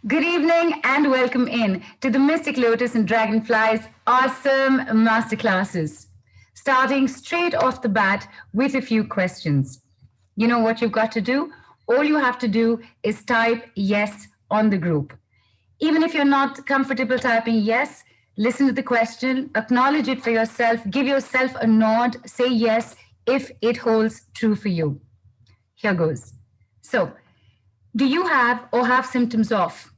Good evening and welcome in to the Mystic Lotus and Dragonflies awesome masterclasses. Starting straight off the bat with a few questions. You know what you've got to do? All you have to do is type yes on the group. Even if you're not comfortable typing yes, listen to the question, acknowledge it for yourself, give yourself a nod, say yes if it holds true for you. Here goes. So, do you have or have symptoms of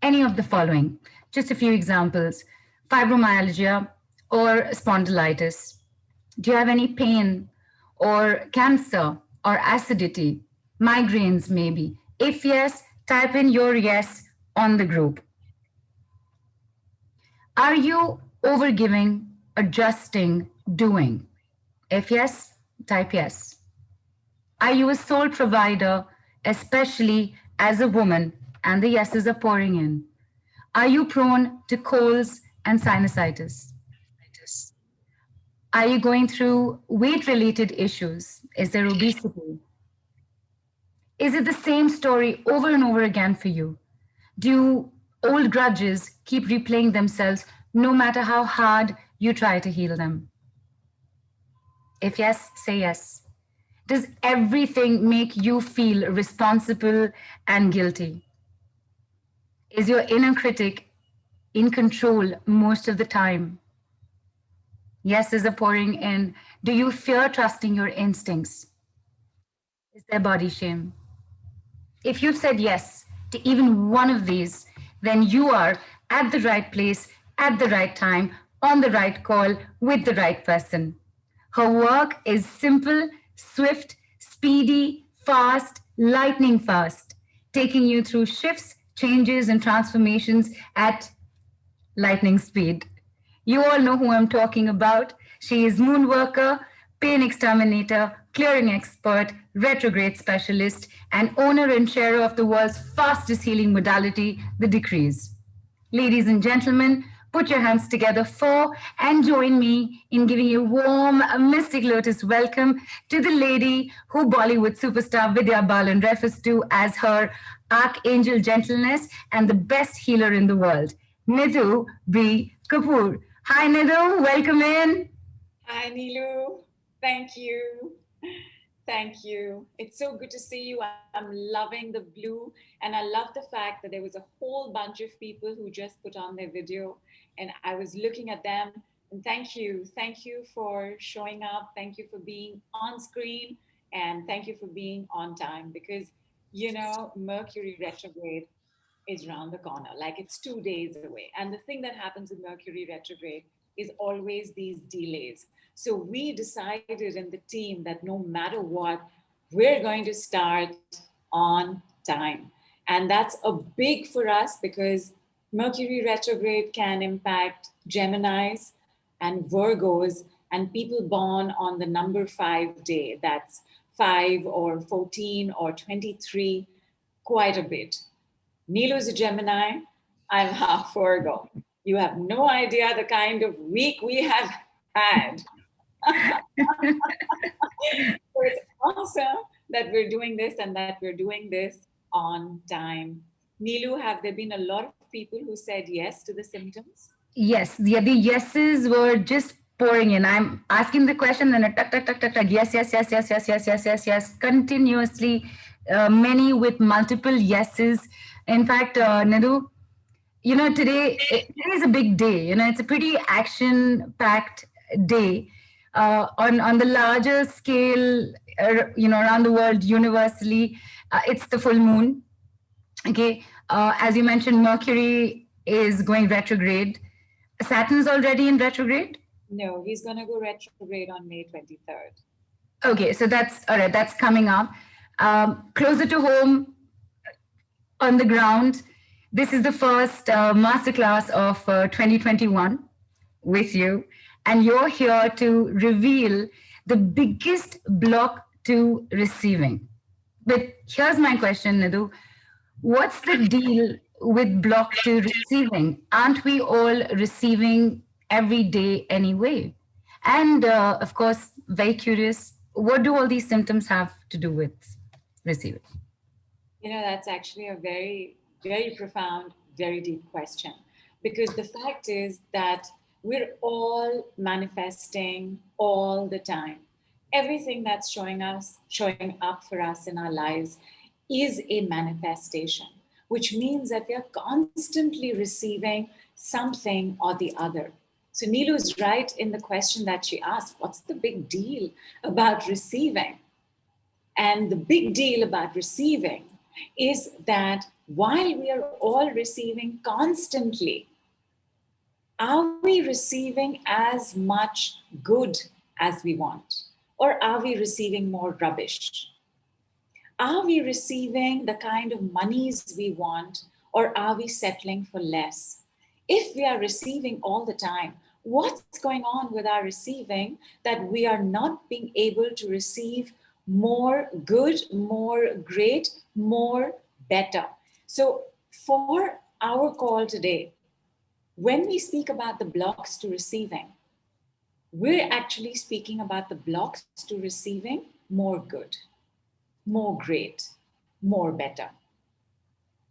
any of the following? Just a few examples: fibromyalgia or spondylitis. Do you have any pain or cancer or acidity? Migraines, maybe. If yes, type in your yes on the group. Are you overgiving, adjusting, doing? If yes, type yes. Are you a sole provider, especially as a woman? And the yeses are pouring in. Are you prone to colds and sinusitis? Are you going through weight related issues? Is there obesity? Is it the same story over and over again for you? Do old grudges keep replaying themselves no matter how hard you try to heal them? If yes, say yes. Does everything make you feel responsible and guilty? Is your inner critic in control most of the time? Yeses are pouring in. Do you fear trusting your instincts? Is there body shame? If you've said yes to even one of these, then you are at the right place, at the right time, on the right call, with the right person. Her work is simple, swift, speedy, fast, lightning fast, taking you through shifts, changes, and transformations at lightning speed. You all know who I'm talking about. She is moon worker, pain exterminator, clearing expert, retrograde specialist, and owner and sharer of the world's fastest healing modality, the decrees. Ladies and gentlemen, put your hands together for and join me in giving a warm Mystic Lotus welcome to the lady who Bollywood superstar Vidya Balan refers to as her archangel gentleness and the best healer in the world, Nidhu B Kapoor. Hi Nidhu, welcome in. Hi, Nilu. Thank you. Thank you. It's so good to see you. I'm loving the blue. And I love the fact that there was a whole bunch of people who just put on their video. And I was looking at them. And thank you. Thank you for showing up. Thank you for being on screen. And thank you for being on time. Because, Mercury retrograde is around the corner. Like it's 2 days away. And the thing that happens with Mercury retrograde is always these delays. So we decided in the team that no matter what, we're going to start on time. And that's a big for us because Mercury retrograde can impact Geminis and Virgos and people born on the number 5 day. That's 5 or 14 or 23, quite a bit. Nilu's a Gemini. I'm half Virgo. You have no idea the kind of week we have had. So it's awesome that we're doing this and that we're doing this on time. Nilu, have there been a lot of people who said yes to the symptoms? Yes, the yeses were just pouring in. I'm asking the question and a tuck, tuck, tuck, tuck, tuck. Yes, yes, yes, yes, yes, yes, yes, yes, yes. Continuously, many with multiple yeses. In fact, Nidhu, today is a big day. It's a pretty action-packed day. On the larger scale, around the world, universally, it's the full moon. Okay, as you mentioned, Mercury is going retrograde. Saturn's already in retrograde. No, he's going to go retrograde on May 23rd. Okay, so that's all right. That's coming up. Closer to home, on the ground. This is the first masterclass of 2021 with you, and you're here to reveal the biggest block to receiving. But here's my question, Nidhu. What's the deal with block to receiving? Aren't we all receiving every day anyway? And of course, very curious, what do all these symptoms have to do with receiving? That's actually a very Very profound, very deep question. Because the fact is that we're all manifesting all the time. Everything that's showing up for us in our lives is a manifestation, which means that we are constantly receiving something or the other. So Neelu's right in the question that she asked, what's the big deal about receiving? And the big deal about receiving is that while we are all receiving constantly, are we receiving as much good as we want? Or are we receiving more rubbish? Are we receiving the kind of monies we want, or are we settling for less? If we are receiving all the time, what's going on with our receiving that we are not being able to receive more good, more great, more better? So, for our call today, when we speak about the blocks to receiving, we're actually speaking about the blocks to receiving more good, more great, more better.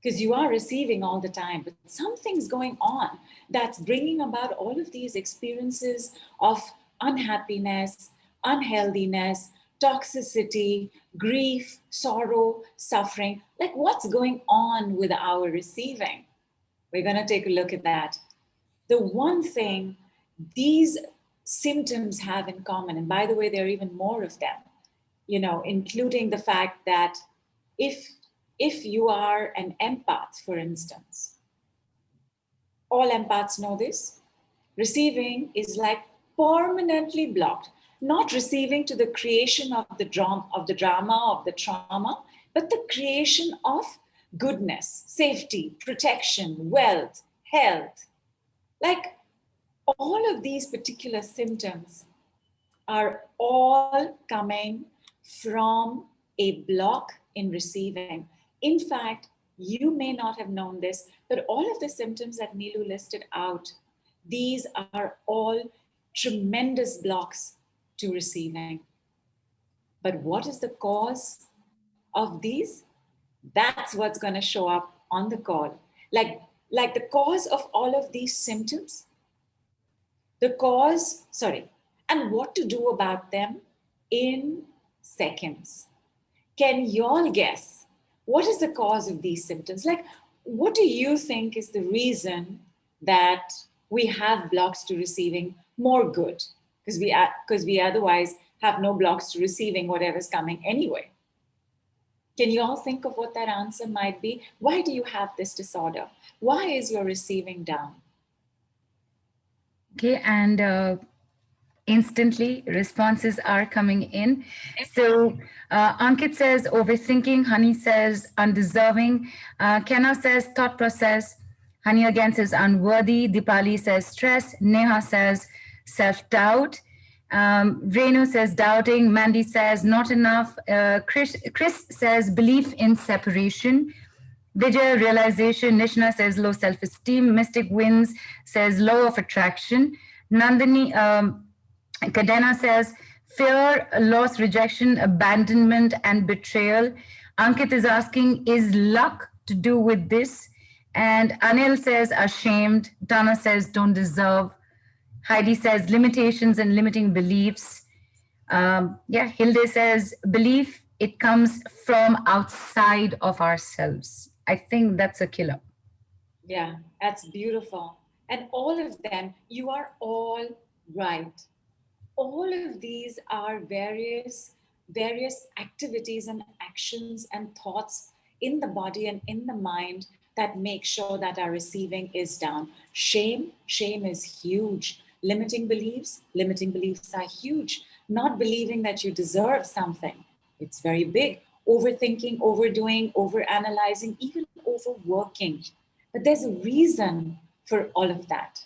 Because you are receiving all the time, but something's going on that's bringing about all of these experiences of unhappiness, unhealthiness, toxicity, grief, sorrow, suffering. Like, what's going on with our receiving? We're going to take a look at that. The one thing these symptoms have in common, and by the way, there are even more of them, including the fact that if if you are an empath, for instance, all empaths know this. Receiving is like permanently blocked. Not receiving to the creation of the drama, of the trauma, but the creation of goodness, safety, protection, wealth, health. Like all of these particular symptoms are all coming from a block in receiving. In fact, you may not have known this, but all of the symptoms that Neelu listed out, these are all tremendous blocks to receiving. But what is the cause of these? That's what's going to show up on the call. Like the cause of all of these symptoms, and what to do about them in seconds. Can you all guess what is the cause of these symptoms? Like, what do you think is the reason that we have blocks to receiving more good? Because we otherwise have no blocks to receiving whatever's coming anyway. Can you all think of what that answer might be? Why do you have this disorder? Why is your receiving down? Okay, and instantly responses are coming in. So Ankit says overthinking, Honey says undeserving, Kenna says thought process, Honey again says unworthy, Dipali says stress, Neha says self-doubt, Renu says doubting, Mandy says not enough, Chris says belief in separation, Vijay realization, Nishna says low self-esteem, Mystic wins says law of attraction, Nandini Kadena says fear, loss, rejection, abandonment, and betrayal. Ankit is asking, is luck to do with this? And Anil says ashamed. Dana says don't deserve. Heidi says limitations and limiting beliefs. Hilde says belief, it comes from outside of ourselves. I think that's a killer. Yeah, that's beautiful. And all of them, you are all right. All of these are various activities and actions and thoughts in the body and in the mind that make sure that our receiving is down. Shame is huge. Limiting beliefs are huge. Not believing that you deserve something, it's very big. Overthinking, overdoing, overanalyzing, even overworking. But there's a reason for all of that.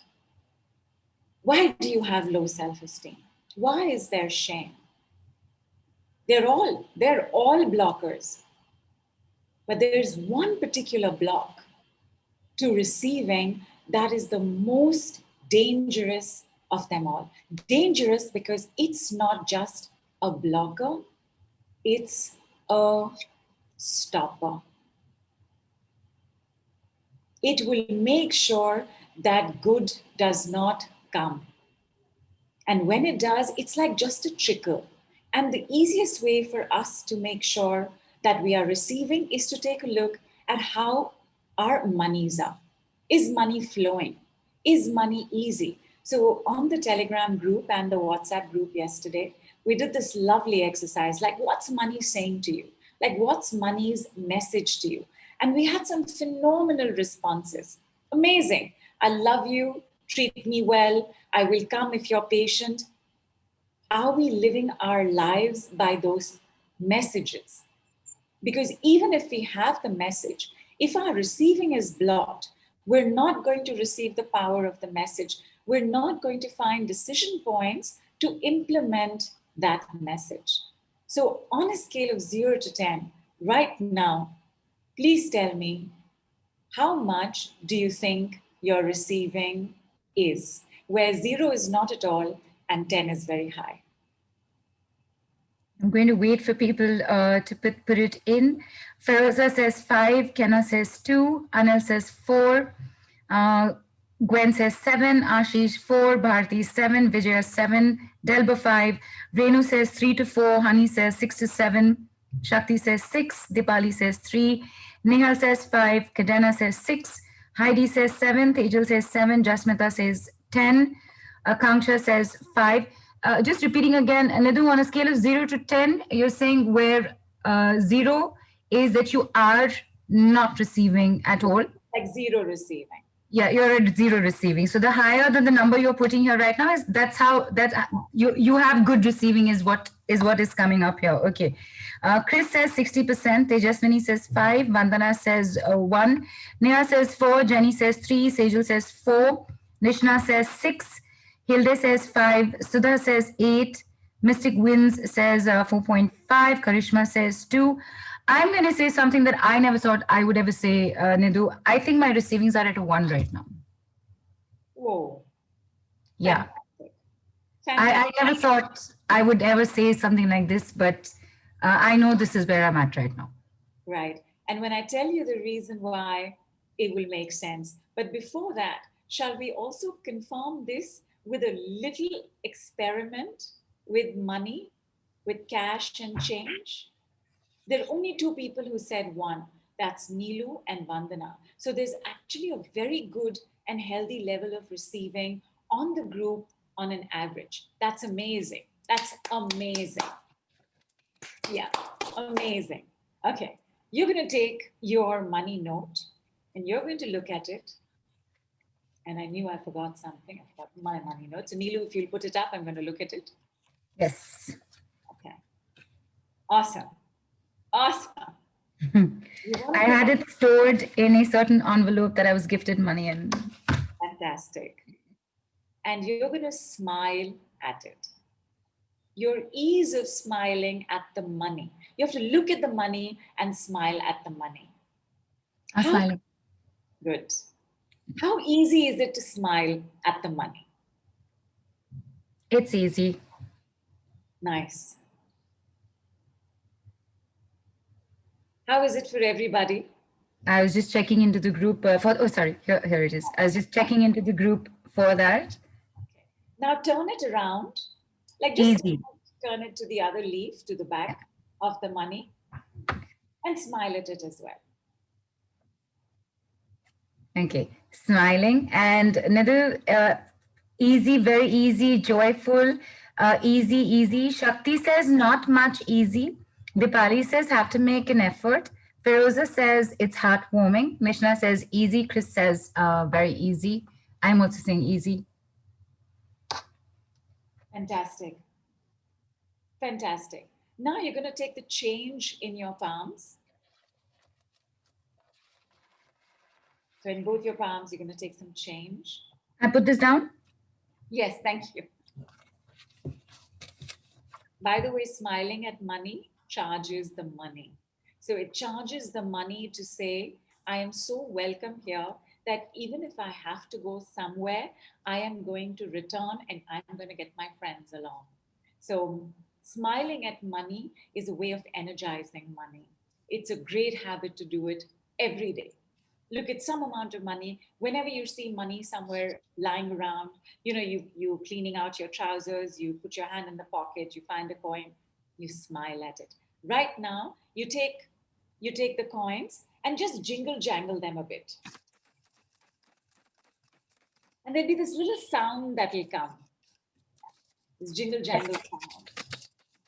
Why do you have low self-esteem? Why is there shame? They're all blockers. But there's one particular block to receiving that is the most dangerous of them all. Dangerous because it's not just a blocker, it's a stopper. It will make sure that good does not come. And when it does, it's like just a trickle. And the easiest way for us to make sure that we are receiving is to take a look at how our monies are. Is money flowing? Is money easy? So, on the Telegram group and the WhatsApp group yesterday, we did this lovely exercise like, what's money saying to you? Like, what's money's message to you? And we had some phenomenal responses. Amazing. I love you. Treat me well. I will come if you're patient. Are we living our lives by those messages? Because even if we have the message, if our receiving is blocked, we're not going to receive the power of the message. We're not going to find decision points to implement that message. So, on a scale of 0 to 10, right now, please tell me, how much do you think your receiving is? Where 0 is not at all and 10 is very high. I'm going to wait for people to put it in. Feroza says 5, Kenna says 2, Anil says 4, uh, Gwen says 7, Ashish 4, Bharti 7, Vijaya 7, Delba 5, Renu says 3 to 4, Hani says 6 to 7, Shakti says 6, Dipali says 3, Nihal says 5, Kadena says 6, Heidi says 7, Tejal says 7, Jasmita says 10, Akanksha says 5. Just repeating again, Nidhu, on a scale of 0 to 10, you're saying where 0 is that you are not receiving at all. Like 0 receiving. Yeah, you're at 0 receiving. So the higher than the number you're putting here right now is you have good receiving is what is coming up here. Okay. Chris says 60%. Tejaswini says 5. Vandana says 1. Neha says 4. Jenny says 3. Sejal says 4. Nishna says 6. Hilde says 5. Sudha says 8. Mystic Wins says 4.5. Karishma says 2. I'm going to say something that I never thought I would ever say, Nidhu. I think my receivings are at a 1 right now. Whoa. Yeah. Fantastic. I never thought I would ever say something like this, but I know this is where I'm at right now. Right. And when I tell you the reason why, it will make sense. But before that, shall we also confirm this with a little experiment with money, with cash and change? There are only 2 people who said 1. That's Neelu and Vandana. So there's actually a very good and healthy level of receiving on the group on an average. That's amazing. That's amazing. Yeah, amazing. Okay, you're going to take your money note and you're going to look at it. And I knew I forgot something. I forgot my money note. So, Neelu, if you'll put it up, I'm going to look at it. Yes. Okay. Awesome. Awesome. I had it stored in a certain envelope that I was gifted money in. Fantastic. And you're going to smile at it. Your ease of smiling at the money. You have to look at the money and smile at the money. I'm smiling. Good. How easy is it to smile at the money? It's easy. Nice. How is it for everybody? I was just checking into the group here it is. I was just checking into the group for that. Okay. Now turn it around. Like just Easy. turn it to the other leaf, to the back of the money, and smile at it as well. Okay, smiling and another easy, very easy, joyful, easy. Shakti says not much easy. Dipali says have to make an effort. Feroza says it's heartwarming. Mishna says easy. Chris says very easy. I'm also saying easy. Fantastic. Fantastic. Now you're going to take the change in your palms. So in both your palms, you're going to take some change. I put this down? Yes, thank you. By the way, smiling at money charges the money. So it charges the money to say, I am so welcome here that even if I have to go somewhere, I am going to return and I'm going to get my friends along. So smiling at money is a way of energizing money. It's a great habit to do it every day. look at some amount of money. Whenever you see money somewhere lying around, you cleaning out your trousers, you put your hand in the pocket, you find a coin, you smile at it. Right now, you take the coins and just jingle jangle them a bit. And there'll be this little sound that will come, this jingle jangle sound.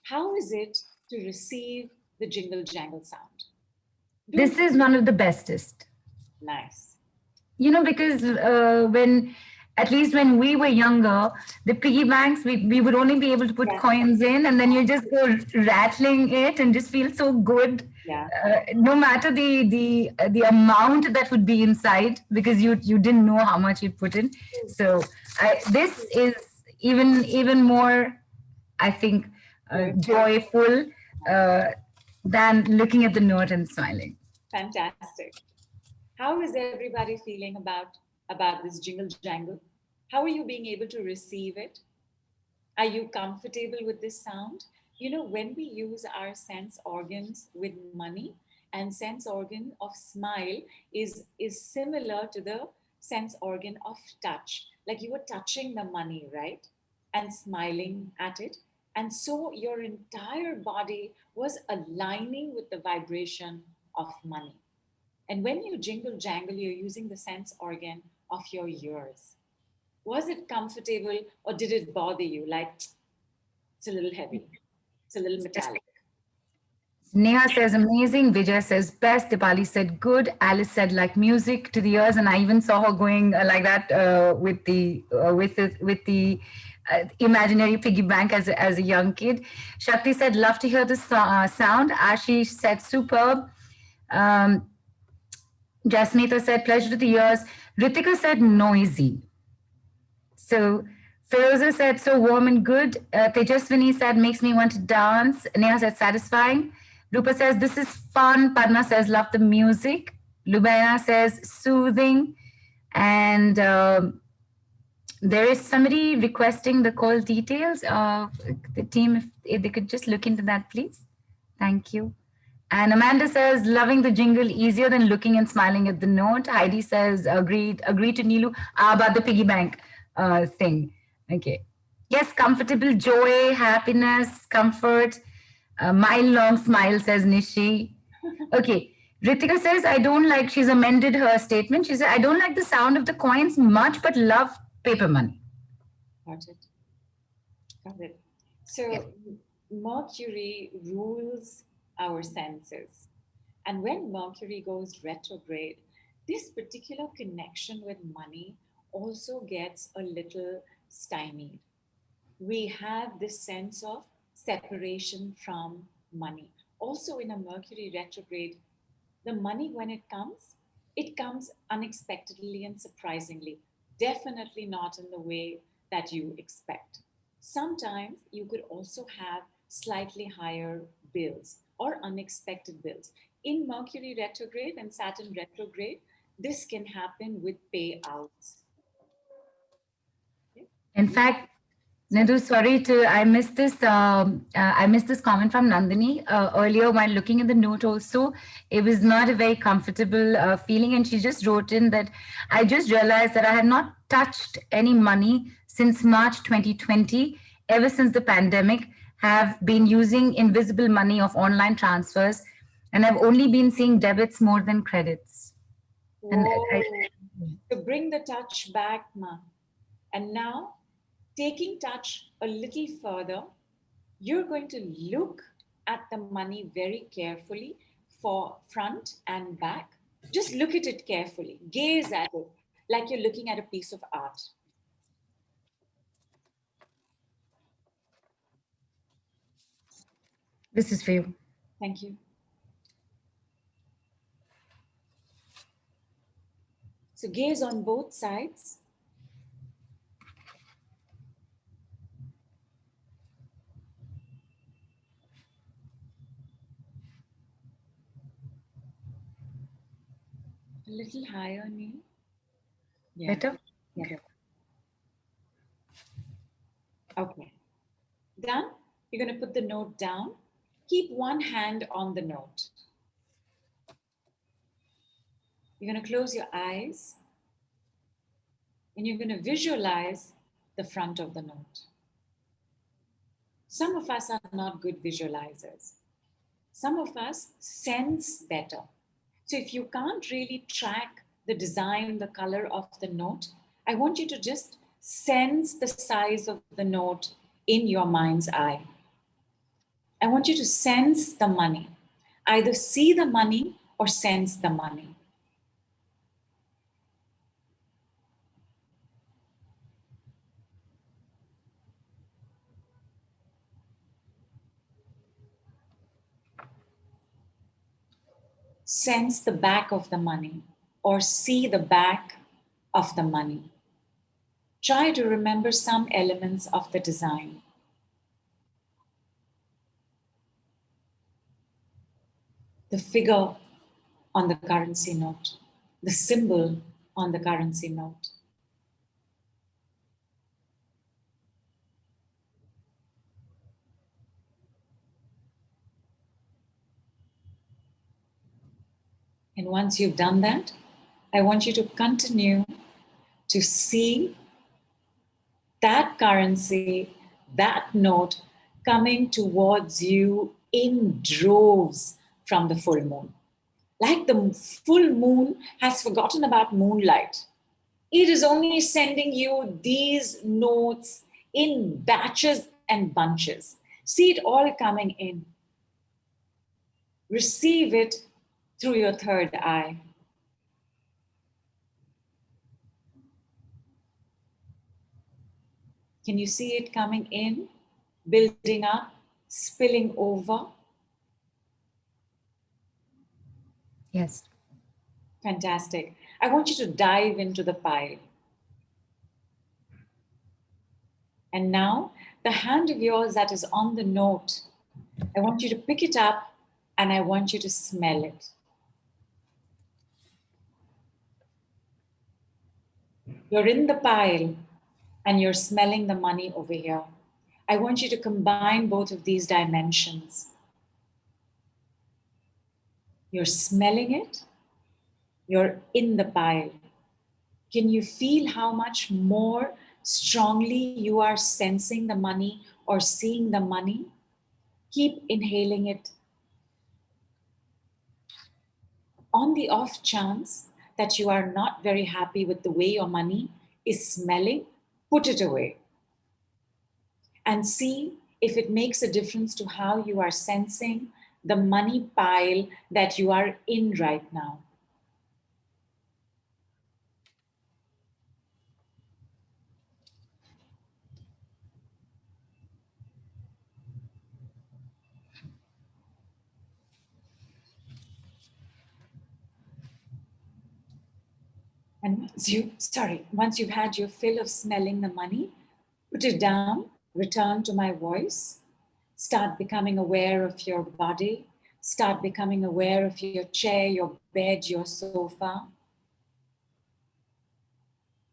How is it to receive the jingle jangle sound? Do This is one of the bestest. nice. Because when, at least when we were younger, the piggy banks, we would only be able to put Yeah, coins in, and then you just go rattling it and just feel so good, yeah. no matter the amount that would be inside, because you didn't know how much you'd put in. So this is even more, I think, Joy. joyful uh, than looking at the note and smiling. Fantastic. How is everybody feeling about this jingle jangle? How are you being able to receive it? Are you comfortable with this sound? When we use our sense organs with money, and sense organ of smile is similar to the sense organ of touch. Like you were touching the money, right? And smiling at it. And so your entire body was aligning with the vibration of money. And when you jingle jangle, you're using the sense organ of your ears. Was it comfortable or did it bother you? Like, it's a little heavy, it's a little metallic. Neha says amazing. Vijay says best. Dipali said good. Alice said like music to the ears, and I even saw her going like that with the imaginary piggy bank as a young kid. Shakti said love to hear the sound. Ashish said superb. Um, Jasmeeta said pleasure to the ears. Ritika said noisy. So Feroza said so warm and good. Tejaswini said makes me want to dance. Neha said satisfying. Rupa says this is fun. Padma says love the music. Lubaya says soothing. And there is somebody requesting the call details of the team. If they could just look into that, please. Thank you. And Amanda says, loving the jingle easier than looking and smiling at the note. Heidi says, agreed to Nilu about the piggy bank thing. Okay. Yes, comfortable joy, happiness, comfort. Mile long smile, says Nishi. Okay. Ritika says, I don't like, she's amended her statement. She said, I don't like the sound of the coins much, but love paper money. Got it. Got it. So Yeah. Mercury rules our senses. And when Mercury goes retrograde, this particular connection with money also gets a little stymied. We have this sense of separation from money. Also, in a Mercury retrograde, the money, when it comes unexpectedly and surprisingly. Definitely not in the way that you expect. Sometimes you could also have slightly higher bills or unexpected bills. In Mercury retrograde and Saturn retrograde, this can happen with payouts. Okay? In We have, fact, sorry? Nidhu, sorry to I missed this comment from Nandini earlier while looking at the note. Also, it was not a very comfortable feeling, and she just wrote in that I just realized that I had not touched any money since March 2020. Ever since the pandemic, have been using invisible money of online transfers, and I've only been seeing debits more than credits. And Whoa. To bring the touch back, ma. And now, taking touch a little further, you're going to look at the money very carefully for front and back. Just look at it carefully, gaze at it like you're looking at a piece of art. this is for you. Thank you. So gaze on both sides. A little higher, Neil. Yeah, Better? yeah, better. Okay. Done? You're going to put the note down. Keep one hand on the note. You're going to close your eyes and you're going to visualize the front of the note. Some of us are not good visualizers. Some of us sense better. So if you can't really track the design, the color of the note, I want you to just sense the size of the note in your mind's eye. I want you to sense the money. Either see the money or sense the money. Sense the back of the money or see the back of the money. Try to remember some elements of the design. The figure on the currency note, the symbol on the currency note. And once you've done that, I want you to continue to see that currency, that note coming towards you in droves from the full moon. Like the full moon has forgotten about moonlight. It is only sending you these notes in batches and bunches. See it all coming in. Receive it through your third eye. Can you see it coming in, building up, spilling over? Yes. Fantastic. I want you to dive into the pile. And now, the hand of yours that is on the note, I want you to pick it up and I want you to smell it. You're in the pile and you're smelling the money over here. I want you to combine both of these dimensions. You're smelling it, you're in the pile. Can you feel how much more strongly you are sensing the money or seeing the money? Keep inhaling it. On the off chance that you are not very happy with the way your money is smelling, put it away. And see if it makes a difference to how you are sensing the money pile that you are in right now. And once you've had your fill of smelling the money, put it down, return to my voice, start becoming aware of your body, start becoming aware of your chair, your bed, your sofa.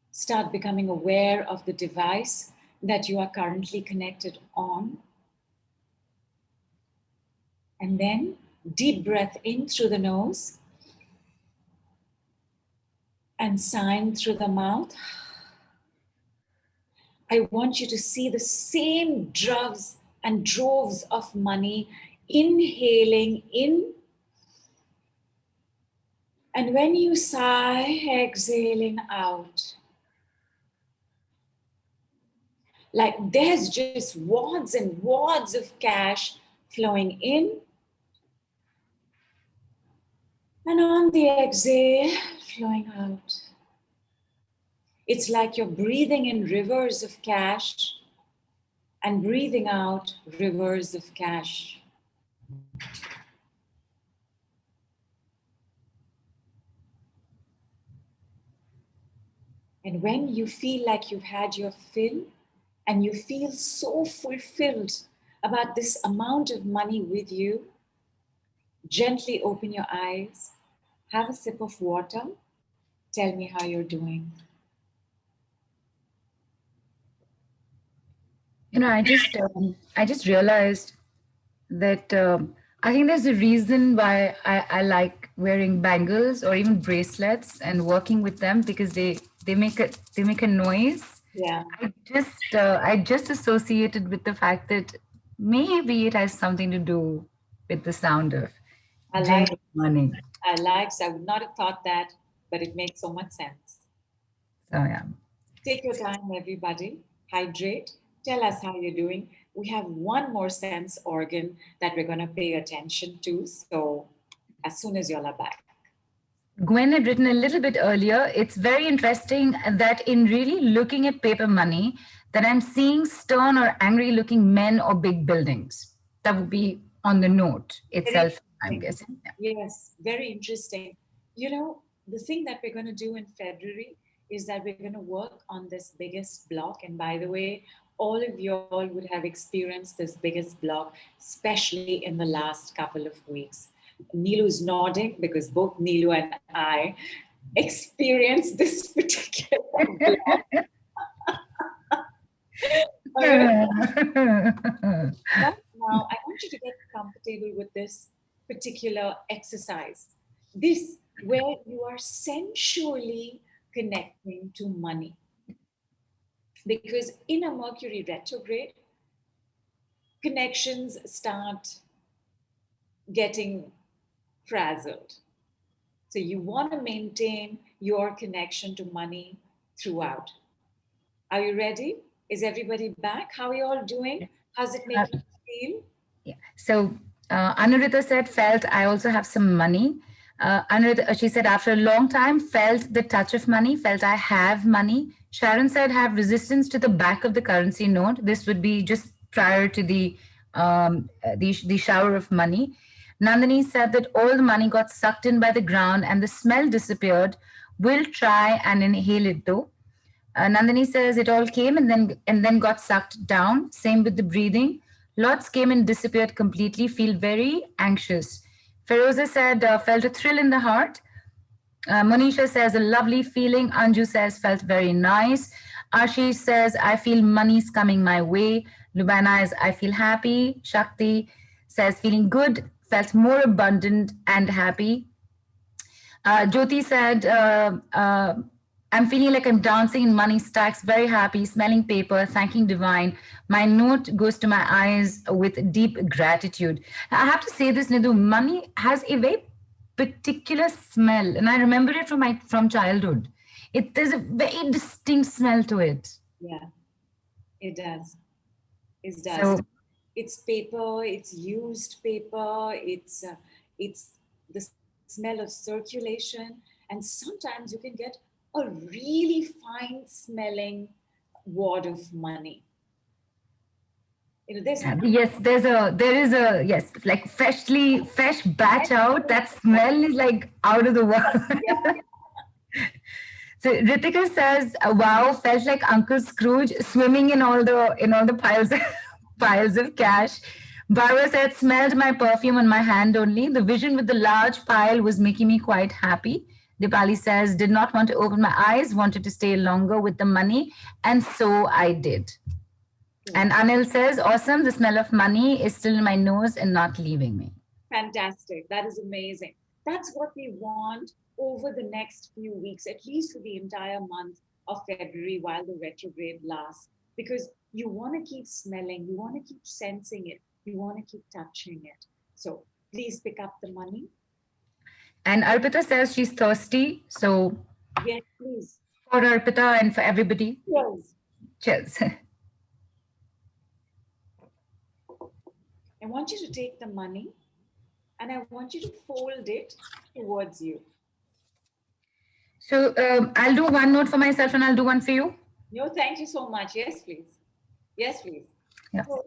Start becoming aware of the device that you are currently connected on. And then deep breath in through the nose and sign through the mouth. I want you to see the same droves and droves of money inhaling in. And when you sigh, exhaling out. Like there's just wads and wads of cash flowing in. And on the exhale, flowing out. It's like you're breathing in rivers of cash and breathing out rivers of cash. And when you feel like you've had your fill and you feel so fulfilled about this amount of money with you, gently open your eyes, have a sip of water, tell me how you're doing. I just realized that I think there's a reason why I like wearing bangles or even bracelets and working with them because they make a noise. Yeah, I just associated with the fact that maybe it has something to do with the sound of I like, jingling money. I like, so I would not have thought that, but it makes so much sense. So yeah. Take your time, everybody. Hydrate. Tell us how you're doing. We have one more sense organ that we're going to pay attention to. So, as soon as y'all are back. Gwen had written a little bit earlier. It's very interesting that in really looking at paper money, that I'm seeing stern or angry looking men or big buildings. That would be on the note Very itself, I'm interesting. guessing. Yeah. Yes, very interesting. You know, the thing that we're going to do in February is that we're going to work on this biggest block. And by the way, all of y'all would have experienced this biggest block, especially in the last couple of weeks. Nilu's nodding because both Nilu and I experienced this particular block. All right. Right now, I want you to get comfortable with this particular exercise. This, where you are sensually connecting to money. Because in a Mercury retrograde, connections start getting frazzled. So you want to maintain your connection to money throughout. Are you ready? Is everybody back? How are you all doing? How's it Uh, making you feel? yeah. So Anurita said, felt I also have some money. Anurita, she said, after a long time, felt the touch of money, felt I have money. Sharon said, have resistance to the back of the currency note. This would be just prior to the shower of money. Nandini said that all the money got sucked in by the ground and the smell disappeared. Will try and inhale it though. Nandini says it all came and then got sucked down. Same with the breathing. Lots came and disappeared completely. Feel very anxious. Feroza said felt a thrill in the heart. Monisha says a lovely feeling. Anju says felt very nice. Ashish says I feel money's coming my way. Lubana is I feel happy. Shakti says feeling good. Felt more abundant and happy. Jyoti said, I'm feeling like I'm dancing in money stacks, very happy, smelling paper, thanking divine. My note goes to my eyes with deep gratitude. I have to say this, Nidhu, money has a very particular smell, and I remember it from childhood. There's a very distinct smell to it. Yeah, it does. It does. So It's paper, it's used paper, it's the smell of circulation, and sometimes you can get a really fine smelling wad of money. You know, there's nothing. yes, there is a yes, like fresh batch out. That smell is like out of the world. So Ritika says, "Wow, felt like Uncle Scrooge swimming in all the piles piles of cash." Barbara said, "Smelled my perfume on my hand only. The vision with the large pile was making me quite happy." Dipali says, "Did not want to open my eyes, wanted to stay longer with the money, and so I did." And Anil says, "Awesome. The smell of money is still in my nose and not leaving me." Fantastic. That is amazing. That's what we want over the next few weeks, at least for the entire month of February while the retrograde lasts, because you want to keep smelling, you want to keep sensing it, you want to keep touching it. So please pick up the money. And Arpita says she's thirsty. So Yes, please. for Arpita and for everybody, Yes. cheers. I want you to take the money and I want you to fold it towards you. So I'll do one note for myself and I'll do one for you. No, thank you so much. Yes, please. Yes, please. Yeah. So,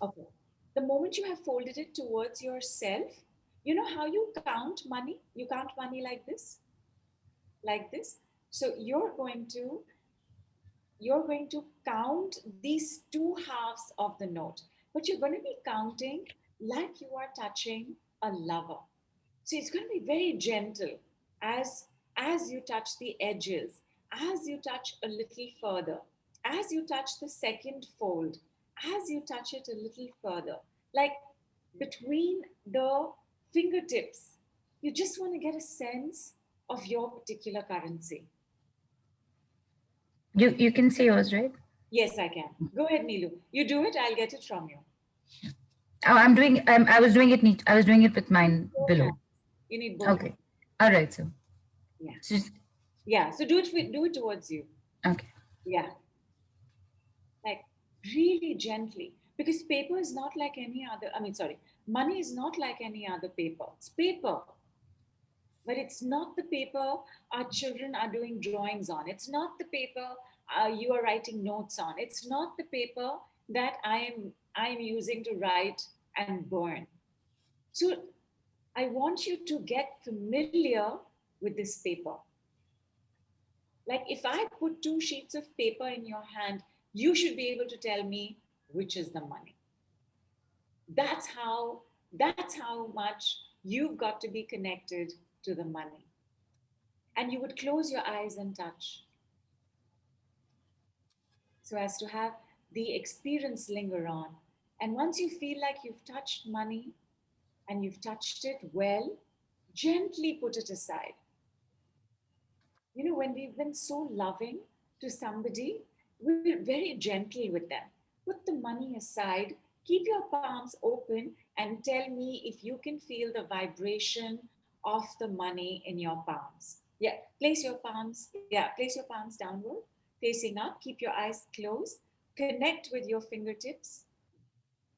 okay. The moment you have folded it towards yourself, you know how you count money? You count money like this, like this. So you're going to count these two halves of the note, but you're going to be counting like you are touching a lover. So it's going to be very gentle as you touch the edges, as you touch a little further, as you touch the second fold, as you touch it a little further, like between the fingertips. You just want to get a sense of your particular currency. You can say yours, right? Yes, I can. Go ahead, Nilu. You do it, I'll get it from you. Oh, I'm doing. I was doing it. I was doing it with mine Both below. hands. You need both hands. Okay. All right. So, Yeah. just Yeah. So do it towards you. okay. Yeah. Like really gently. Because paper is not like any other, I mean, sorry, money is not like any other paper. It's paper, but it's not the paper our children are doing drawings on. It's not the paper you are writing notes on. It's not the paper that I am using to write and burn. So I want you to get familiar with this paper. Like if I put two sheets of paper in your hand, you should be able to tell me which is the money. That's how much you've got to be connected to the money. And you would close your eyes and touch so as to have the experience linger on. And once you feel like you've touched money and you've touched it well, gently put it aside. You know, when we've been so loving to somebody, we're very gentle with them. Put the money aside, keep your palms open, and tell me if you can feel the vibration of the money in your palms. Yeah, place your palms downward, facing up, keep your eyes closed, connect with your fingertips.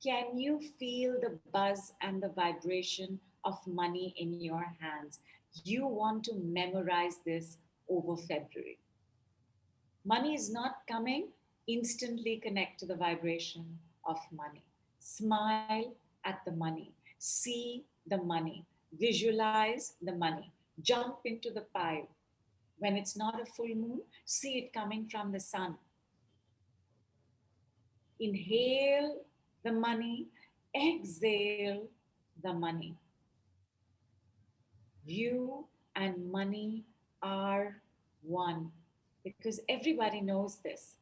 Can you feel the buzz and the vibration of money in your hands? You want to memorize this over February. Money is not coming, instantly connect to the vibration of money. Smile at the money. See the money. Visualize the money. Jump into the pile. When it's not a full moon, see it coming from the sun. Inhale the money, exhale the money. You and money are one because everybody knows this.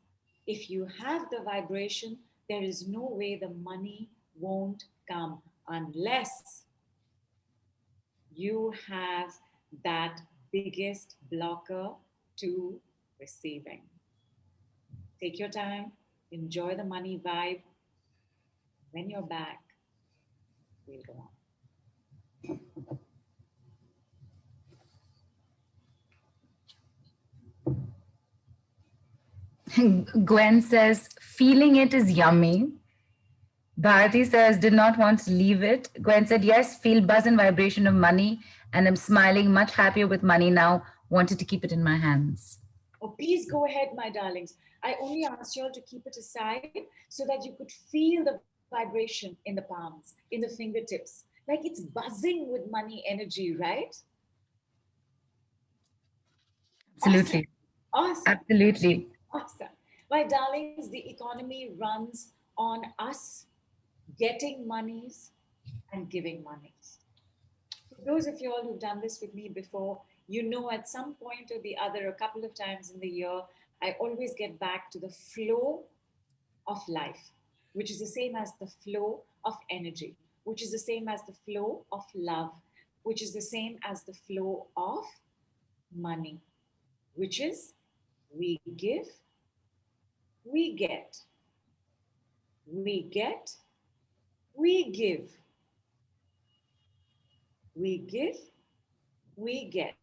If you have the vibration, there is no way the money won't come unless you have that biggest blocker to receiving. Take your time, enjoy the money vibe. When you're back, we'll go on. Gwen says, feeling it is yummy. Bharati says, did not want to leave it. Gwen said, yes, feel buzz and vibration of money, and I'm smiling, much happier with money now. Wanted to keep it in my hands. Oh, please go ahead, my darlings. I only asked you all to keep it aside so that you could feel the vibration in the palms, in the fingertips. Like it's buzzing with money energy, right? Awesome. Absolutely. Awesome. Absolutely. Awesome. My darlings, the economy runs on us getting monies and giving monies. For those of you all who've done this with me before, you know at some point or the other, a couple of times in the year, I always get back to the flow of life, which is the same as the flow of energy, which is the same as the flow of love, which is the same as the flow of money, which is we give, we get, we get, we give, we give, we get,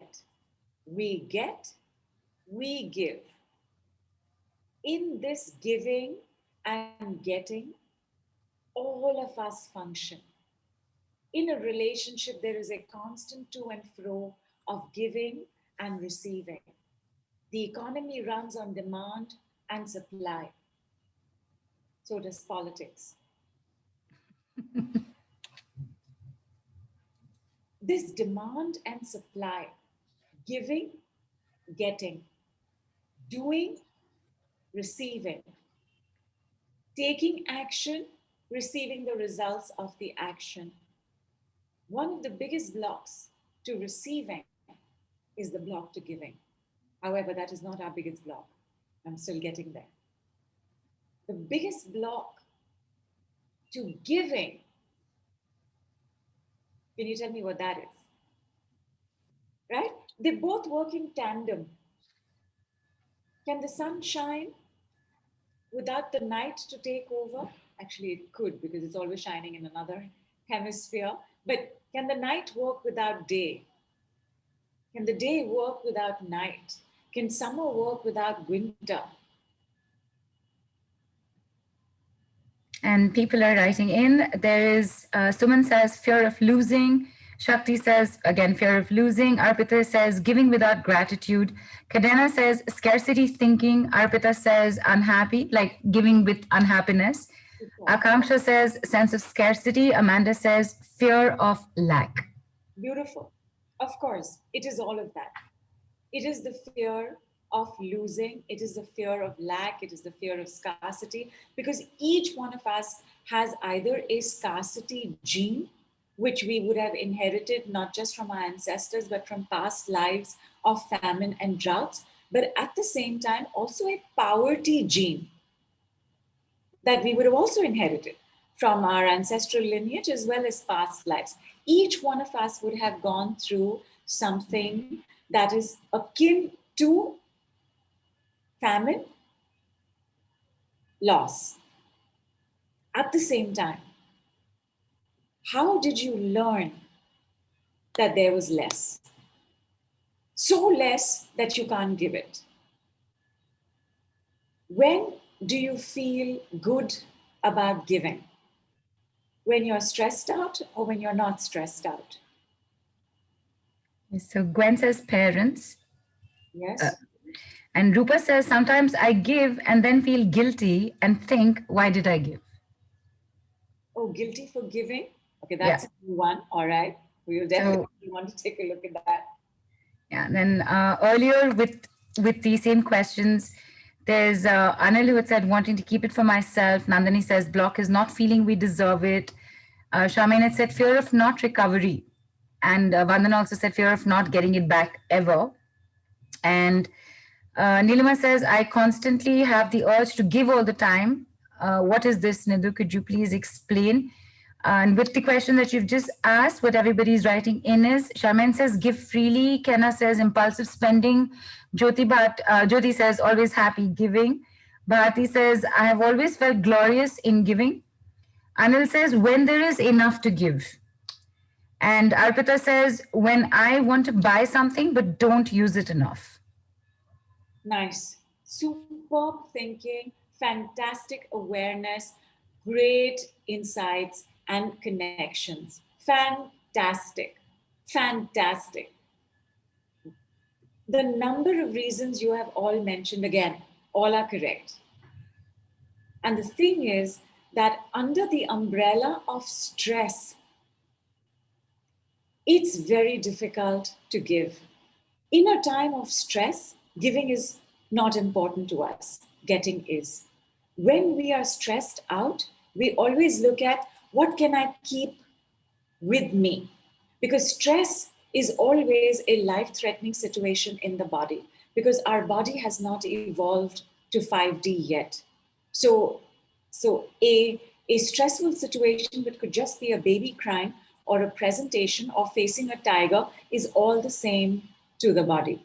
we get, we give. In this giving and getting, all of us function. In a relationship, there is a constant to and fro of giving and receiving. The economy runs on demand and supply. So does politics. This demand and supply, giving, getting, doing, receiving, taking action, receiving the results of the action. One of the biggest blocks to receiving is the block to giving. However, that is not our biggest block. I'm still getting there. The biggest block to giving, can you tell me what that is? right? They both work in tandem. Can the sun shine without the night to take over? Actually, it could, because it's always shining in another hemisphere. But can the night work without day? Can the day work without night? Can summer work without winter? And people are writing in. There is, Suman says, fear of losing. Shakti says, again, fear of losing. Arpita says, giving without gratitude. Kadena says, scarcity thinking. Arpita says, unhappy, like giving with unhappiness. Akanksha says, sense of scarcity. Amanda says, fear of lack. Beautiful. Of course, it is all of that. It is the fear of losing, it is the fear of lack, it is the fear of scarcity, because each one of us has either a scarcity gene, which we would have inherited not just from our ancestors, but from past lives of famine and droughts, but at the same time, also a poverty gene that we would have also inherited from our ancestral lineage as well as past lives. Each one of us would have gone through something that is akin to famine, loss. At the same time, how did you learn that there was less? So less that you can't give it. When do you feel good about giving? When you're stressed out or when you're not stressed out? So Gwen says, parents. Uh, Yes? and Rupa says, sometimes I give and then feel guilty and think, why did I give? Oh, guilty for giving? Okay, Yeah. that's a new one. All right. We'll So definitely want to take a look at that. yeah, and then earlier with the same questions, there's Anil who had said wanting to keep it for myself. Nandini says block is not feeling we deserve it. Charmaine had said fear of not recovery, and Vandana also said fear of not getting it back ever. And Nilima says I constantly have the urge to give all the time. What is this, Nidhu? Could you please explain? And with the question that you've just asked, what everybody's writing in is Shaman says, give freely. Kenna says, impulsive spending. Jyoti says, always happy giving. Bharati says, I have always felt glorious in giving. Anil says, when there is enough to give. And Arpita says, when I want to buy something but don't use it enough. Nice. Superb thinking, fantastic awareness, great insights and connections. Fantastic. Fantastic. The number of reasons you have all mentioned, again, all are correct. And the thing is that under the umbrella of stress, it's very difficult to give. In a time of stress, giving is not important to us, getting is. When we are stressed out, we always look at what can I keep with me? Because stress is always a life threatening situation in the body because our body has not evolved to 5D yet. So, so a stressful situation, which could just be a baby crying or a presentation or facing a tiger, is all the same to the body.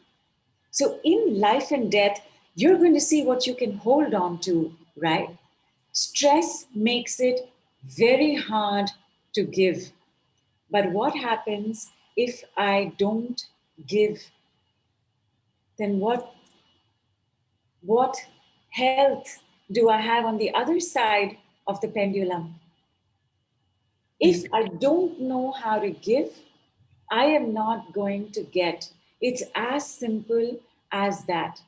So, in life and death, you're going to see what you can hold on to, right? Stress makes it very hard to give. But what happens if I don't give? Then what health do I have on the other side of the pendulum? If I don't know how to give, I am not going to get. It's as simple as that.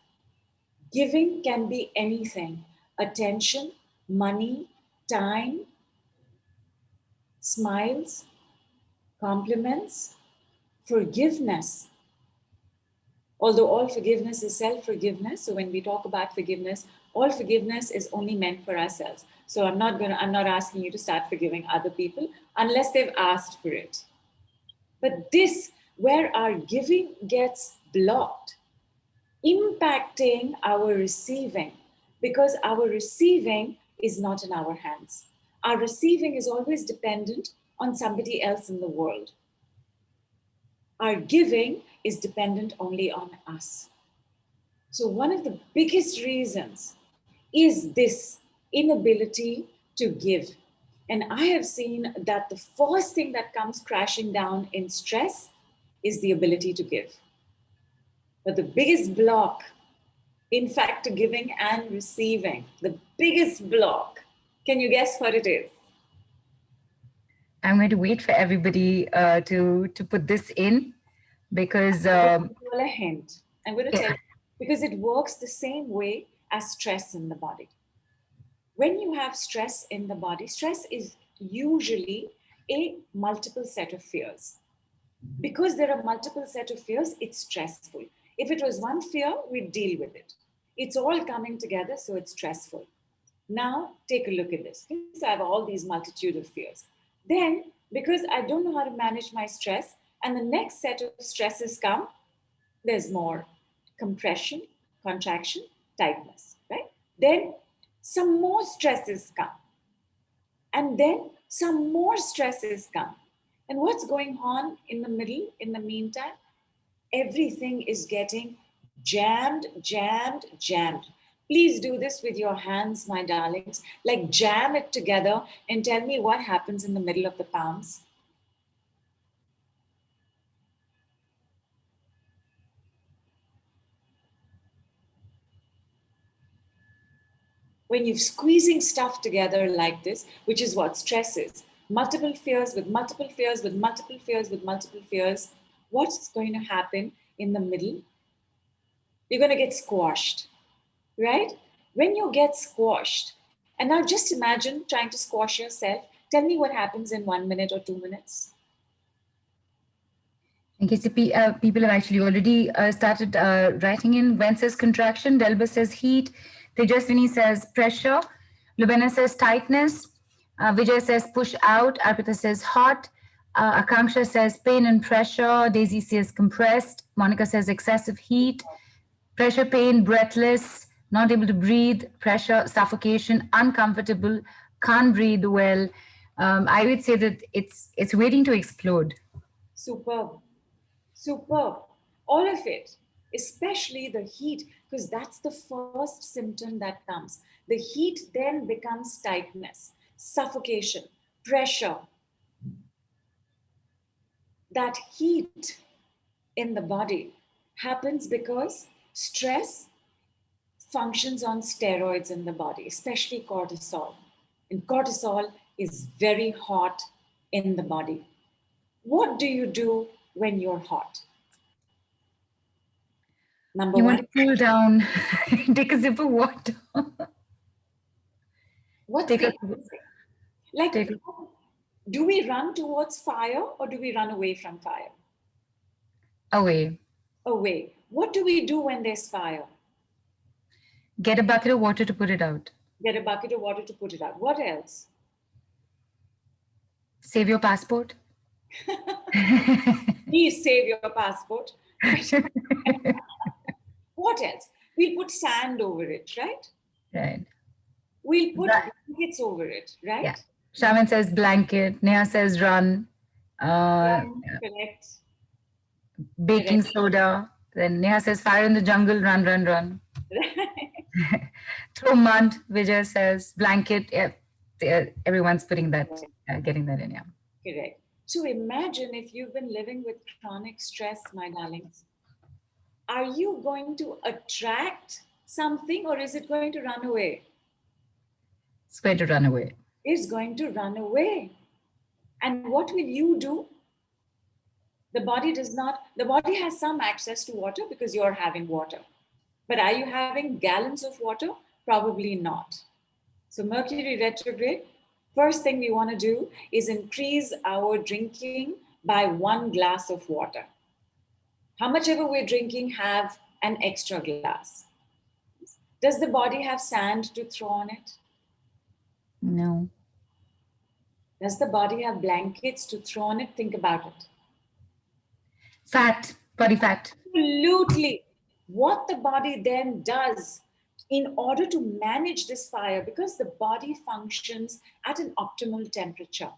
Giving can be anything: attention, money, time, smiles, compliments, forgiveness. Although all forgiveness is self forgiveness, so when we talk about forgiveness, all forgiveness is only meant for ourselves. So I'm not asking you to start forgiving other people unless they've asked for it. But this, where our giving gets blocked, impacting our receiving, because our receiving is not in our hands. Our receiving is always dependent on somebody else in the world. Our giving is dependent only on us. So one of the biggest reasons is this inability to give. And I have seen that the first thing that comes crashing down in stress is the ability to give. But the biggest block, in fact, to giving and receiving, the biggest block, can you guess what it is? I'm going to wait for everybody to put this in because I'm going to give you a hint. I'm going to tell yeah. you because it works the same way as stress in the body. When you have stress in the body, stress is usually a multiple set of fears. Because there are multiple set of fears, it's stressful. If it was one fear, we'd deal with it. It's all coming together, so it's stressful. Now, take a look at this. So I have all these multitude of fears. Then, because I don't know how to manage my stress, and the next set of stresses come, there's more compression, contraction, tightness, right? Then some more stresses come. And then some more stresses come. And what's going on in the middle, in the meantime? Everything is getting jammed, jammed, jammed. Please do this with your hands, my darlings. Like jam it together and tell me what happens in the middle of the palms. When you're squeezing stuff together like this, which is what stress is, multiple fears with multiple fears with multiple fears with multiple fears, what's going to happen in the middle? You're going to get squashed, right? When you get squashed, and now just imagine trying to squash yourself. Tell me what happens in 1 minute or 2 minutes. In case people have actually already started writing in. Wen says contraction, Delba says heat, Tejaswini says pressure, Lubena says tightness, Vijay says push out, Arpita says hot, Akanksha says pain and pressure, Daisy says compressed, Monica says excessive heat, pressure, pain, breathless, not able to breathe, pressure, suffocation, uncomfortable, can't breathe well. I would say that it's waiting to explode. Superb. Superb. All of it, especially the heat, because that's the first symptom that comes. The heat then becomes tightness, suffocation, pressure. That heat in the body happens because stress functions on steroids in the body, especially cortisol. And cortisol is very hot in the body. What do you do when you're hot? Number You want one, to cool down, take a sip of water. what's take a the answer? Like, take a, do we run towards fire or do we run away from fire? away. Away. What do we do when there's fire? Get a bucket of water to put it out. Get a bucket of water to put it out. What else? Save your passport. Please save your passport. What else? We'll put sand over it, right? Right. We'll put Right. blankets over it, right? Yeah. Shaman says blanket. Neha says run. Correct. Baking soda. Then Neha says fire in the jungle. Run, run, run. Throw mud. Vijay says blanket. Yeah, everyone's putting that, getting that in. Yeah. Correct. So imagine if you've been living with chronic stress, my darlings. Are you going to attract something or is it going to run away? It's going to run away. It's going to run away. And what will you do? The body has some access to water because you're having water. But are you having gallons of water? Probably not. So Mercury retrograde, first thing we want to do is increase our drinking by 1 glass of water. How much ever we're drinking, have an extra glass. Does the body have sand to throw on it? No. Does the body have blankets to throw on it? Think about it. Fat, body fat. Absolutely. What the body then does in order to manage this fire, because the body functions at an optimal temperature.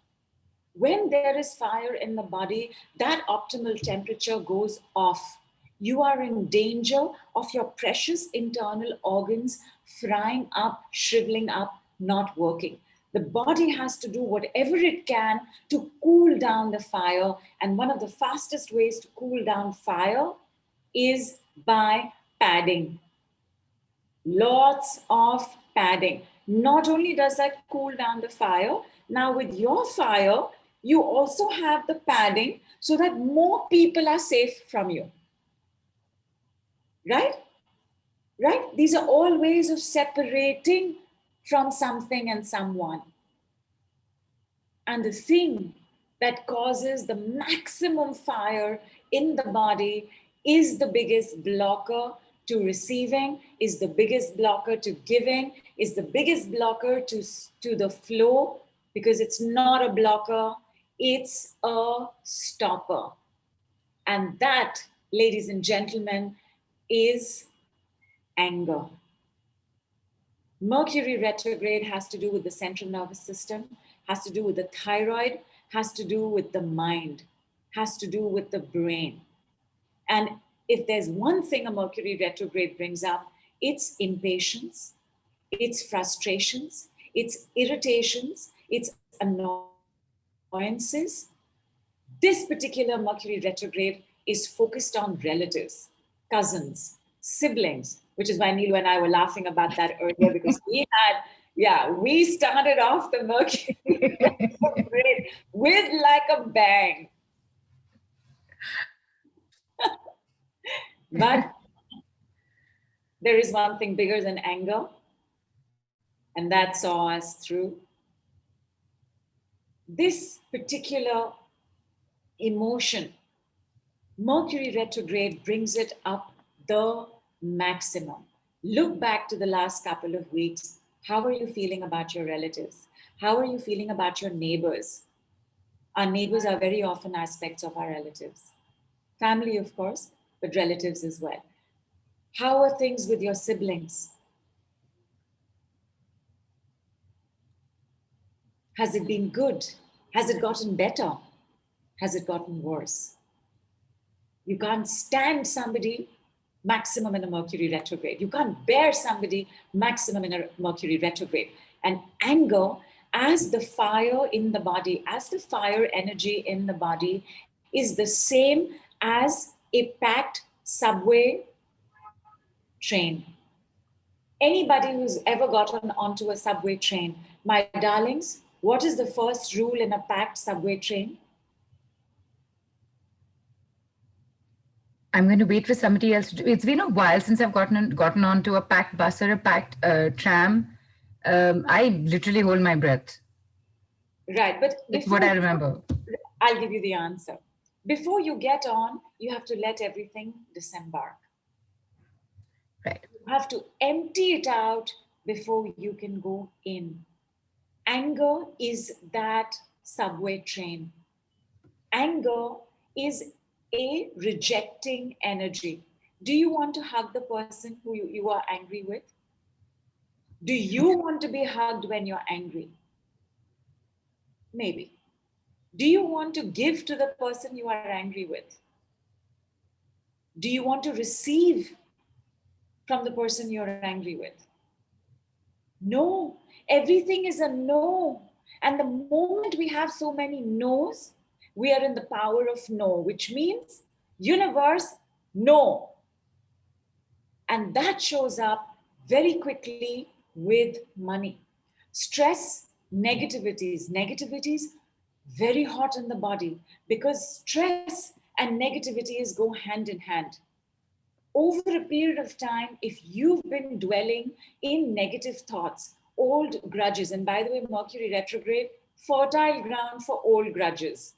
When there is fire in the body, that optimal temperature goes off. You are in danger of your precious internal organs frying up, shriveling up, not working. The body has to do whatever it can to cool down the fire. And one of the fastest ways to cool down fire is by padding. Lots of padding. Not only does that cool down the fire, now with your fire, you also have the padding so that more people are safe from you. Right? Right? These are all ways of separating from something and someone. And the thing that causes the maximum fire in the body is the biggest blocker to receiving, is the biggest blocker to giving, is the biggest blocker to the flow, because it's not a blocker, it's a stopper. And that, ladies and gentlemen, is anger. Mercury retrograde has to do with the central nervous system, has to do with the thyroid, has to do with the mind, has to do with the brain. And if there's one thing a Mercury retrograde brings up, it's impatience, it's frustrations, it's irritations, it's annoyances. This particular Mercury retrograde is focused on relatives, cousins, siblings, which is why Neelu and I were laughing about that earlier, because we started off the Mercury retrograde with like a bang. But there is one thing bigger than anger, and that saw us through. This particular emotion, Mercury retrograde brings it up the maximum. Look back to the last couple of weeks. How are you feeling about your relatives? How are you feeling about your neighbors? Our neighbors are very often aspects of our relatives. Family, of course, but relatives as well. How are things with your siblings? Has it been good? Has it gotten better? Has it gotten worse? You can't stand somebody maximum in a Mercury retrograde. You can't bear somebody maximum in a Mercury retrograde. And anger, as the fire in the body, as the fire energy in the body, is the same as a packed subway train. Anybody who's ever gotten onto a subway train, my darlings, what is the first rule in a packed subway train? I'm going to wait for somebody else to do. It's been a while since I've gotten onto a packed bus or a packed tram. I literally hold my breath. Right, but That's what I remember. I'll give you the answer. Before you get on, you have to let everything disembark. Right. You have to empty it out before you can go in. Anger is that subway train. Anger is a rejecting energy. Do you want to hug the person who you are angry with? Do you want to be hugged when you're angry? Maybe. Do you want to give to the person you are angry with? Do you want to receive from the person you're angry with? No. Everything is a no. And the moment we have so many no's, we are in the power of no, which means universe, no. And that shows up very quickly with money. Stress, negativities, very hot in the body, because stress and negativities go hand in hand. Over a period of time, if you've been dwelling in negative thoughts, old grudges, and by the way, Mercury retrograde, fertile ground for old grudges.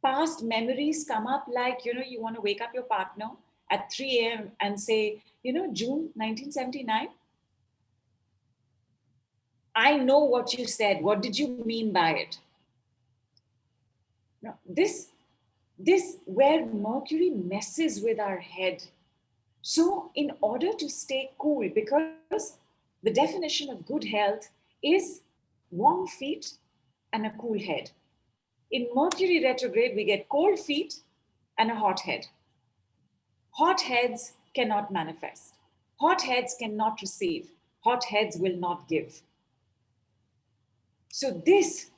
Past memories come up like, you want to wake up your partner at 3 a.m. and say, June 1979, I know what you said. What did you mean by it? Now, this where Mercury messes with our head. So in order to stay cool, because the definition of good health is warm feet and a cool head. In Mercury retrograde, we get cold feet and a hot head. Hot heads cannot manifest. Hot heads cannot receive. Hot heads will not give. So this,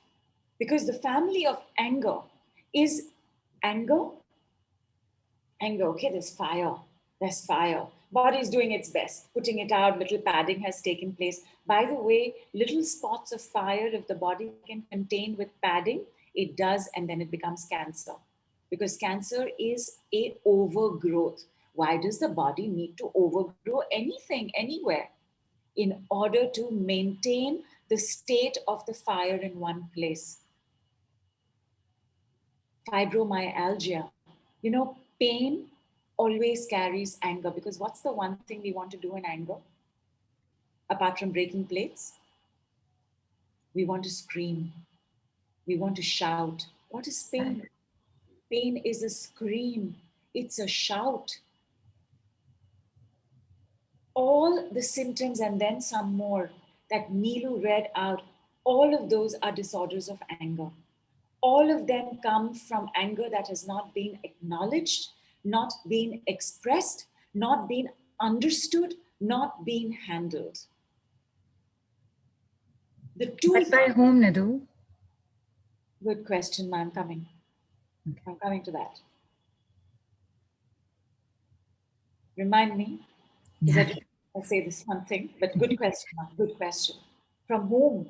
because the family of anger is anger, okay, there's fire. Body is doing its best, putting it out, little padding has taken place. By the way, little spots of fire, if the body can contain with padding, it does, and then it becomes cancer. Because cancer is a overgrowth. Why does the body need to overgrow anything, anywhere? In order to maintain the state of the fire in one place. Fibromyalgia, pain always carries anger, because what's the one thing we want to do in anger? Apart from breaking plates, we want to scream, we want to shout. What is pain? Pain is a scream, it's a shout. All the symptoms and then some more that Neelu read out, all of those are disorders of anger. All of them come from anger that has not been acknowledged, not been expressed, not been understood, not been handled. The two. But by whom, Nidhu? Good question. I'm coming to that. Remind me, because I say this one thing, but good question, good question. From whom?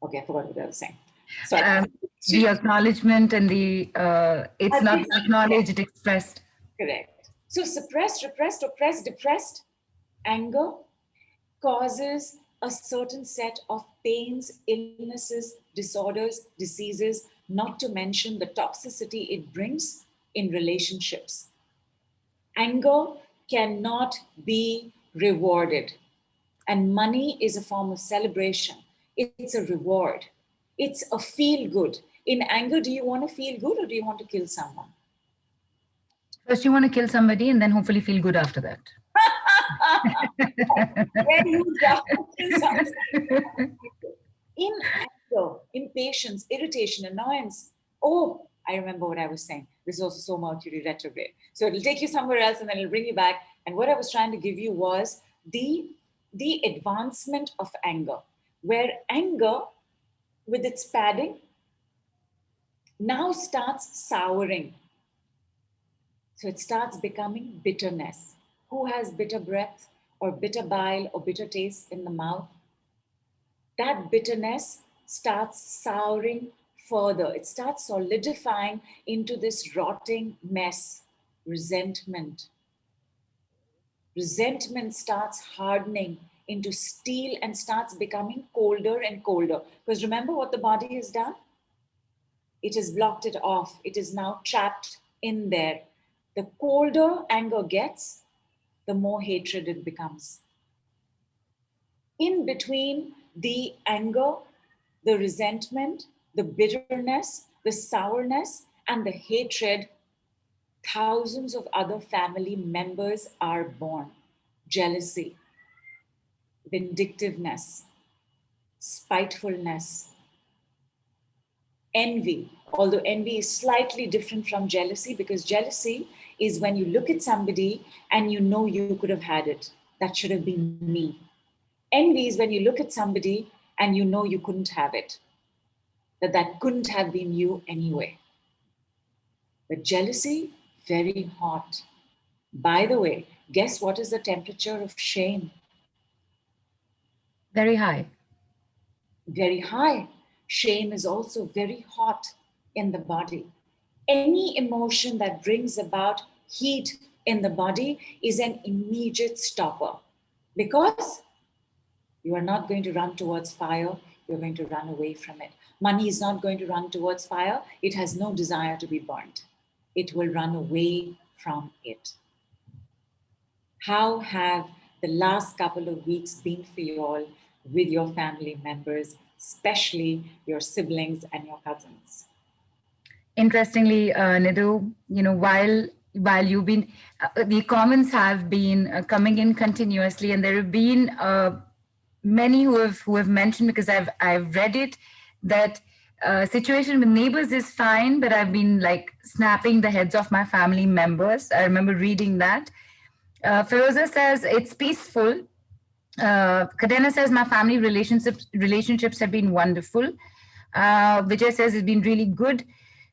Okay, I forgot what I was saying. So the acknowledgement and the it's not acknowledged, it's expressed. Correct. So suppressed, repressed, oppressed, depressed anger causes a certain set of pains, illnesses, disorders, diseases, not to mention the toxicity it brings in relationships. Anger cannot be rewarded. And money is a form of celebration. It's a reward. It's a feel good. In anger, do you want to feel good or do you want to kill someone? First, you want to kill somebody and then hopefully feel good after that. In anger, impatience, irritation, annoyance. Oh, I remember what I was saying. This is also so Mercury retrograde. So it'll take you somewhere else and then it'll bring you back. And what I was trying to give you was the advancement of anger, where anger, with its padding, now starts souring. So it starts becoming bitterness. Who has bitter breath or bitter bile or bitter taste in the mouth? That bitterness starts souring further. It starts solidifying into this rotting mess, resentment. Resentment starts hardening into steel and starts becoming colder and colder. Because remember what the body has done? It has blocked it off. It is now trapped in there. The colder anger gets, the more hatred it becomes. In between the anger, the resentment, the bitterness, the sourness, and the hatred, thousands of other family members are born. Jealousy, vindictiveness, spitefulness, envy, although envy is slightly different from jealousy, because jealousy is when you look at somebody and you know you could have had it. That should have been me. Envy is when you look at somebody and you know you couldn't have it. That couldn't have been you anyway. But jealousy, very hot. By the way, guess what is the temperature of shame? Very high. Very high. Shame is also very hot in the body. Any emotion that brings about heat in the body is an immediate stopper, because you are not going to run towards fire, you're going to run away from it. Money is not going to run towards fire. It has no desire to be burnt. It will run away from it. How have the last couple of weeks been for you all with your family members, especially your siblings and your cousins? Interestingly, Nidhu, while you've been, the comments have been coming in continuously, and there have been many who have mentioned, because I've read it, that situation with neighbors is fine, but I've been like snapping the heads of my family members. I remember reading that. Feroza says it's peaceful. Kadena says my family relationships have been wonderful. Vijay says it's been really good.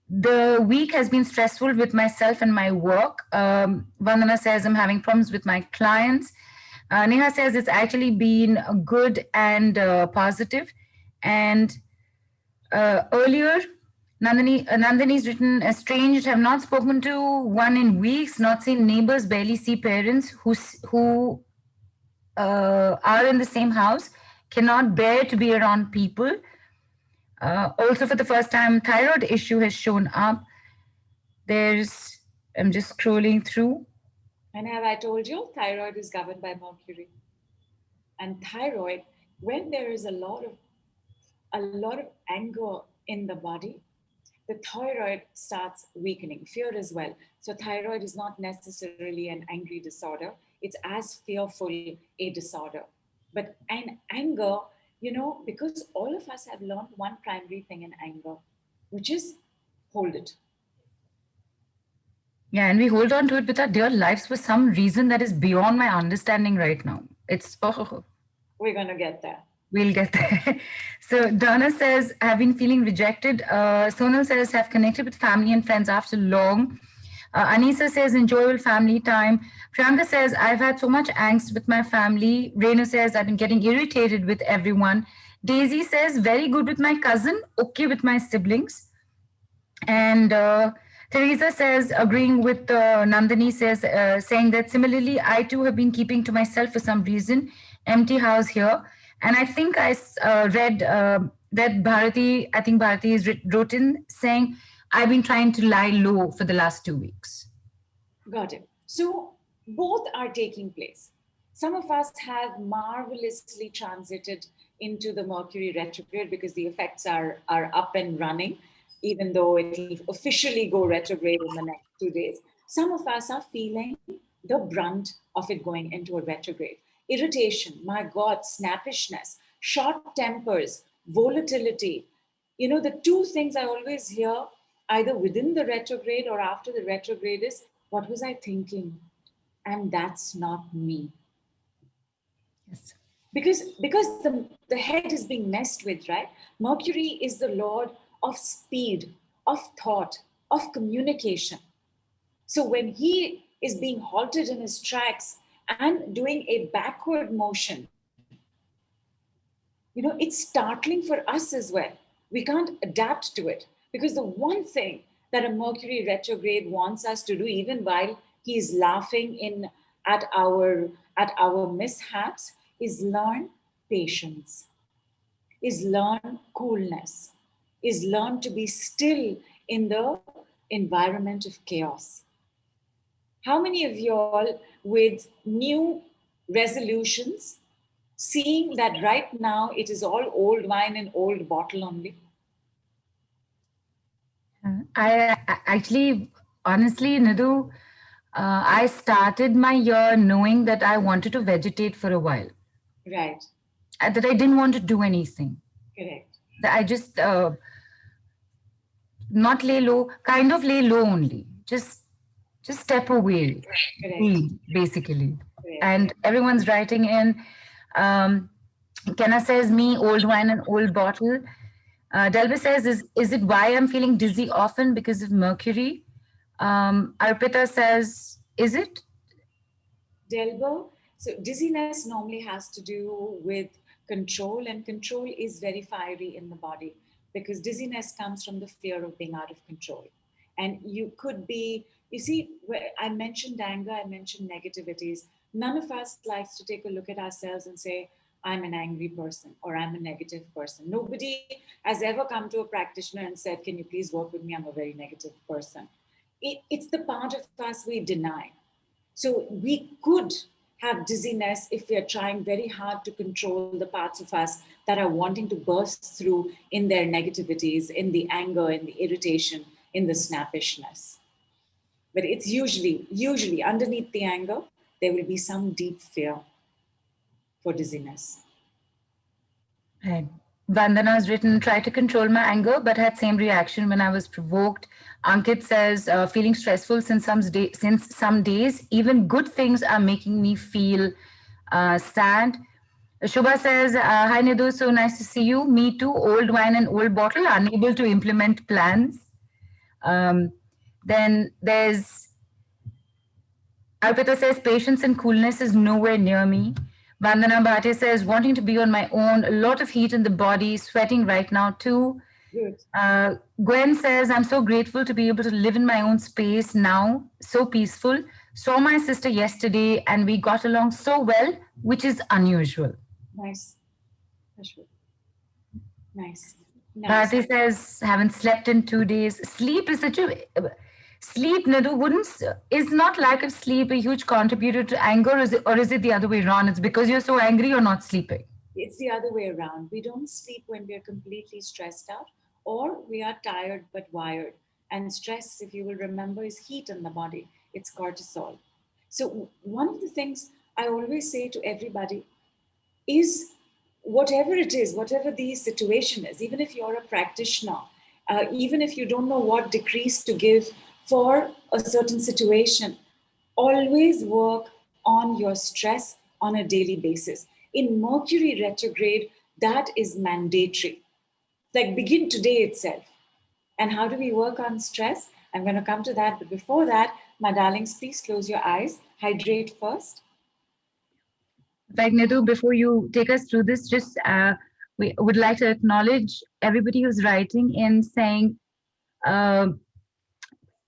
The week has been stressful with myself and my work. Vandana says I'm having problems with my clients. Neha says it's actually been good and positive. And earlier, Nandini's written, estranged, have not spoken to one in weeks, not seen neighbors, barely see parents who are in the same house, cannot bear to be around people. Also, for the first time, thyroid issue has shown up. I'm just scrolling through. And have I told you, thyroid is governed by Mercury. And thyroid, when there is a lot of anger in the body, the thyroid starts weakening, fear as well. So thyroid is not necessarily an angry disorder. It's as fearful a disorder. But an anger, because all of us have learned one primary thing in anger, which is hold it. Yeah, and we hold on to it with our dear lives for some reason that is beyond my understanding right now. We're going to get there. We'll get there. So Donna says, I've been feeling rejected. Sonal says, have connected with family and friends after long. Anisa says, enjoyable family time. Priyanka says, I've had so much angst with my family. Renu says, I've been getting irritated with everyone. Daisy says, very good with my cousin, okay with my siblings. And Teresa says, agreeing with Nandini, says, saying that similarly, I too have been keeping to myself for some reason. Empty house here. And I think I read that Bharati, I think Bharati is wrote in saying, I've been trying to lie low for the last 2 weeks. Got it. So both are taking place. Some of us have marvelously transited into the Mercury retrograde because the effects are up and running, even though it'll officially go retrograde in the next 2 days. Some of us are feeling the brunt of it going into a retrograde. Irritation, my God, snappishness, short tempers, volatility. The two things I always hear either within the retrograde or after the retrograde is, what was I thinking? And that's not me. Yes. Because the head is being messed with, right? Mercury is the lord of speed, of thought, of communication. So when he is being halted in his tracks and doing a backward motion, it's startling for us as well. We can't adapt to it because the one thing that a Mercury retrograde wants us to do, even while he's laughing in at our mishaps, is learn patience, is learn coolness, is learn to be still in the environment of chaos. How many of y'all with new resolutions, seeing that right now it is all old wine and old bottle only? Actually, honestly, Nidhu, I started my year knowing that I wanted to vegetate for a while, Right, that I didn't want to do anything. correct, That I just not lay low, kind of lay low only. Just step away, correct, breathe, basically. correct. And everyone's writing in. Um, Kenna says, me, old wine and old bottle. Delby says, is it why I'm feeling dizzy often because of Mercury? Arpita says, is it? Delbo, so dizziness normally has to do with control, and control is very fiery in the body because dizziness comes from the fear of being out of control. And you could be, you see, I mentioned anger, I mentioned negativities. None of us likes to take a look at ourselves and say, I'm an angry person or I'm a negative person. Nobody has ever come to a practitioner and said, can you please work with me? I'm a very negative person. It's the part of us we deny. So we could have dizziness if we are trying very hard to control the parts of us that are wanting to burst through in their negativities, in the anger, in the irritation, in the snappishness. But it's usually underneath the anger, there will be some deep fear for dizziness. Right. Vandana's written, try to control my anger, but had same reaction when I was provoked. Ankit says, feeling stressful since some days, even good things are making me feel sad. Shubha says, hi Nidhu, so nice to see you. Me too, old wine and old bottle, unable to implement plans. Um, then there's Arpita says, patience and coolness is nowhere near me. Vandana Bhatia says, wanting to be on my own, a lot of heat in the body, sweating right now too. Good. Gwen says, I'm so grateful to be able to live in my own space now, so peaceful. Saw my sister yesterday and we got along so well, which is unusual. Nice. Ashwin. Nice. Nice. Bharati says, haven't slept in 2 days. Sleep is such a sleep, Nadu, wouldn't is not lack of sleep a huge contributor to anger, or is it the other way around? It's because you're so angry you're not sleeping. It's the other way around. We don't sleep when we are completely stressed out, or we are tired but wired. And stress, if you will remember, is heat in the body, it's cortisol. So, one of the things I always say to everybody is whatever it is, whatever the situation is, even if you're a practitioner, even if you don't know what decrees to give for a certain situation, always work on your stress on a daily basis. In Mercury retrograde, that is mandatory. Like begin today itself. And how do we work on stress? I'm going to come to that. But before that, my darlings, please close your eyes. Hydrate first. Like Nidhu, before you take us through this, just we would like to acknowledge everybody who's writing in saying, uh,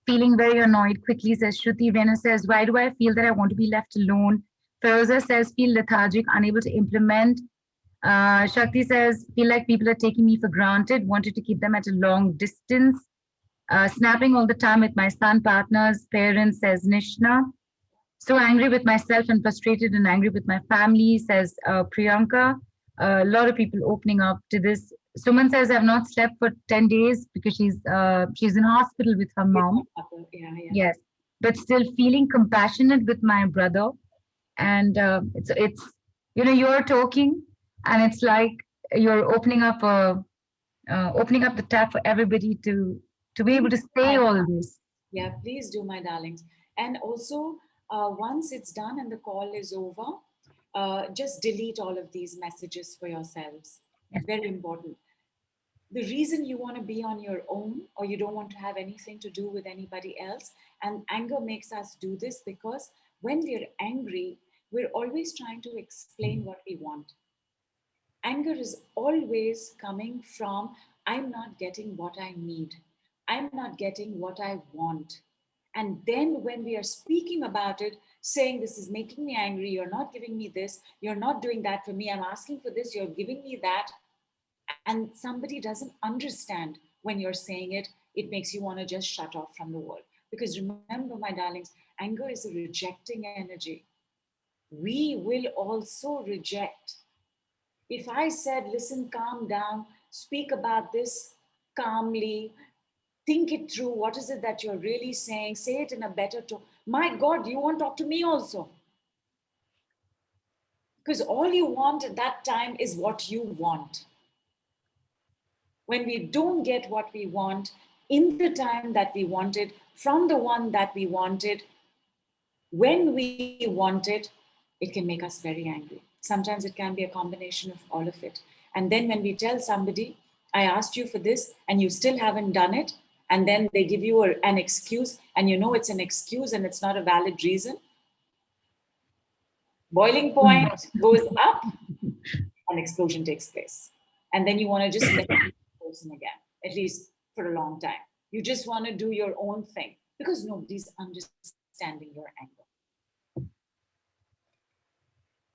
feeling very annoyed quickly, says Shruti. Rena says, why do I feel that I want to be left alone? Feroza says, feel lethargic, unable to implement. Shakti says, feel like people are taking me for granted, wanted to keep them at a long distance. Snapping all the time with my son partners, parents, says Nishna. So angry with myself and frustrated and angry with my family, says Priyanka. A lot of people opening up to this. Suman says, I've not slept for 10 days because she's in hospital with her mom. Yeah, yeah. Yes, but still feeling compassionate with my brother. And it's you're talking, and it's like you're opening up the tap for everybody to be able Please, to say all this. yeah, please do, my darlings. And also, once it's done and the call is over, just delete all of these messages for yourselves. Yes. Very important. The reason you want to be on your own or you don't want to have anything to do with anybody else, and anger makes us do this because when we're angry, we're always trying to explain what we want. Anger is always coming from, I'm not getting what I need, I'm not getting what I want. And then when we are speaking about it, saying, this is making me angry, you're not giving me this, you're not doing that for me, I'm asking for this, you're giving me that, and somebody doesn't understand when you're saying it, it makes you want to just shut off from the world. Because remember, my darlings, anger is a rejecting energy. We will also reject. If I said, listen, calm down, speak about this calmly, think it through, what is it that you're really saying, say it in a better tone. My God, you won't talk to me also. Because all you want at that time is what you want. When we don't get what we want in the time that we wanted, from the one that we wanted, when we want it can make us very angry. Sometimes it can be a combination of all of it. And then when we tell somebody, I asked you for this and you still haven't done it, and then they give you an excuse, and you know it's an excuse and it's not a valid reason, boiling point goes up, an explosion takes place. And then you want to just never meet the person again, at least for a long time. You just want to do your own thing because nobody's understanding your anger.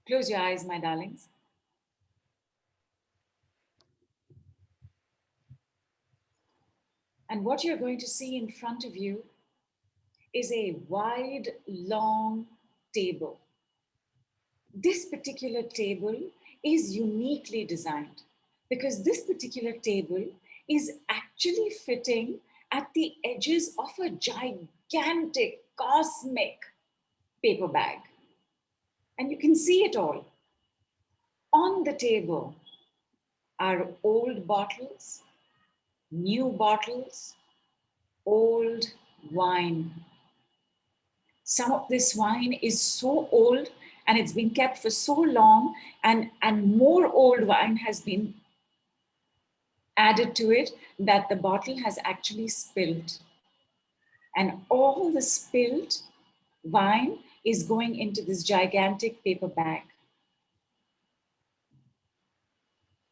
Close your eyes, my darlings. And what you're going to see in front of you is a wide, long table. This particular table is uniquely designed because this particular table is actually fitting at the edges of a gigantic, cosmic paper bag. And you can see it all. On the table are old bottles, new bottles, old wine. Some of this wine is so old and it's been kept for so long, and more old wine has been added to it that the bottle has actually spilled. And all the spilled wine is going into this gigantic paper bag.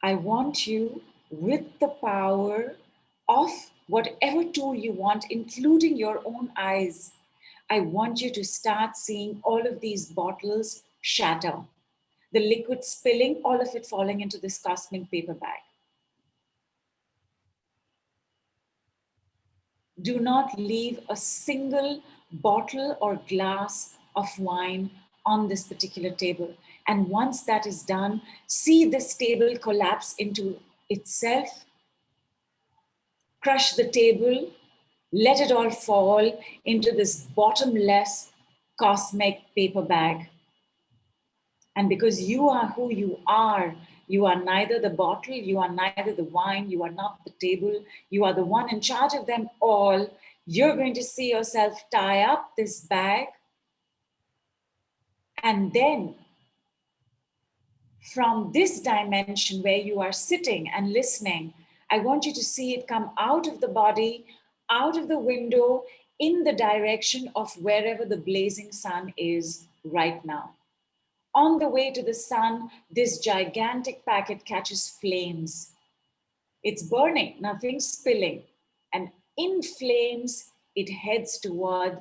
I want you, with the power of whatever tool you want, including your own eyes, I want you to start seeing all of these bottles shatter. The liquid spilling, all of it falling into this cosmic paper bag. Do not leave a single bottle or glass of wine on this particular table. And once that is done, see this table collapse into itself, crush the table, let it all fall into this bottomless cosmic paper bag. And because you are who you are neither the bottle, you are neither the wine, you are not the table, you are the one in charge of them all. You're going to see yourself tie up this bag, and then from this dimension where you are sitting and listening, I want you to see it come out of the body, out of the window, in the direction of wherever the blazing sun is right now. On the way to the sun, this gigantic packet catches flames. It's burning, nothing's spilling. And in flames, it heads toward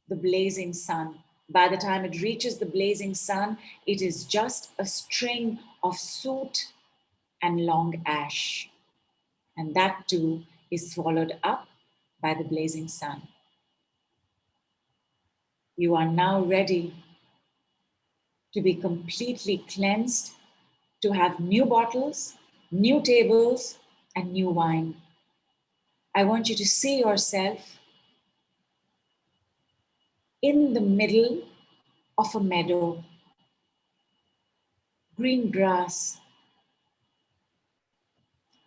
the blazing sun. By the time it reaches the blazing sun, it is just a string of soot and long ash. And that too is swallowed up by the blazing sun. You are now ready to be completely cleansed, to have new bottles, new tables, and new wine. I want you to see yourself in the middle of a meadow, green grass,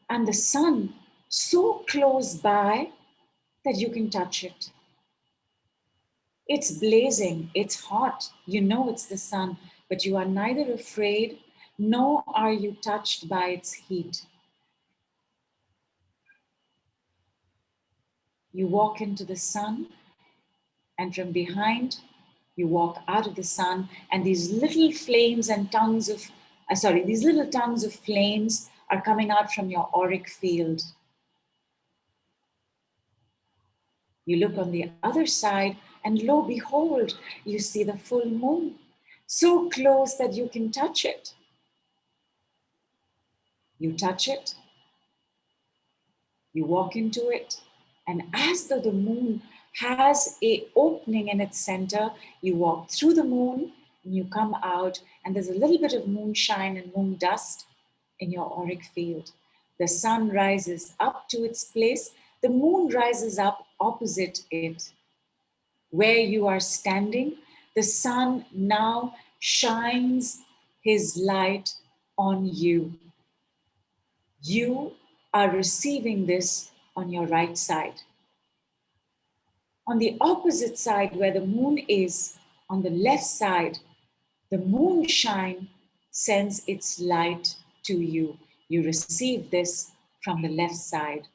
and the sun so close by that you can touch it. It's blazing, it's hot, you know it's the sun, but you are neither afraid nor are you touched by its heat. You walk into the sun, and from behind, you walk out of the sun, and these little flames and tongues of, these little tongues of flames are coming out from your auric field. You look on the other side, and lo, behold, you see the full moon, so close that you can touch it. You touch it, you walk into it, and as though the moon has an opening in its center, you walk through the moon and you come out, and there's a little bit of moonshine and moon dust in your auric field. The sun rises up to its place, the moon rises up opposite it. Where you are standing, the sun now shines his light on you. You are receiving this on your right side. On the opposite side, where the moon is, on the left side, the moonshine sends its light to you. You receive this from the left side.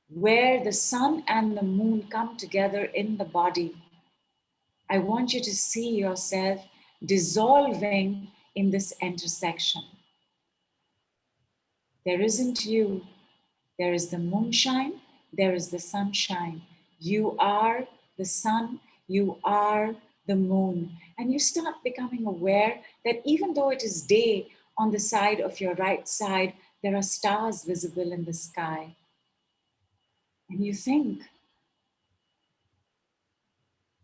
Where the sun and the moon come together in the body, I want you to see yourself dissolving in this intersection. There isn't you. There is the moonshine, there is the sunshine. You are the sun, you are the moon. And you start becoming aware that even though it is day on the side of your right side, there are stars visible in the sky. And you think,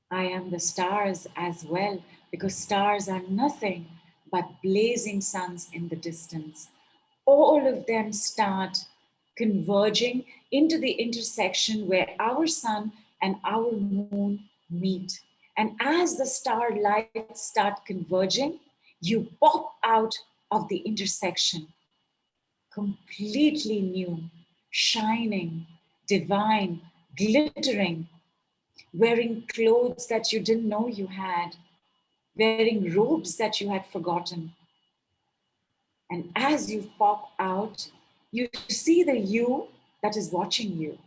I am the stars as well, because stars are nothing but blazing suns in the distance. All of them start converging into the intersection where our sun and our moon meet. And as the star lights start converging, you pop out of the intersection, completely new, shining, divine, glittering, wearing clothes that you didn't know you had, wearing robes that you had forgotten. And as you pop out, you see the you that is watching you.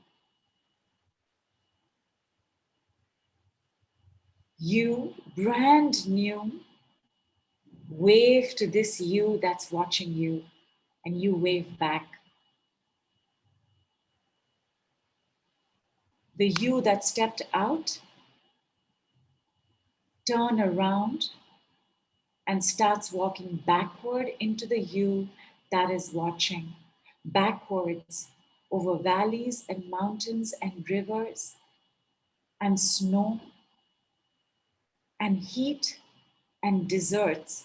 You, brand new, wave to this you that's watching you, and you wave back. The you that stepped out, turn around and starts walking backward into the you that is watching, backwards over valleys and mountains and rivers and snow and heat and deserts,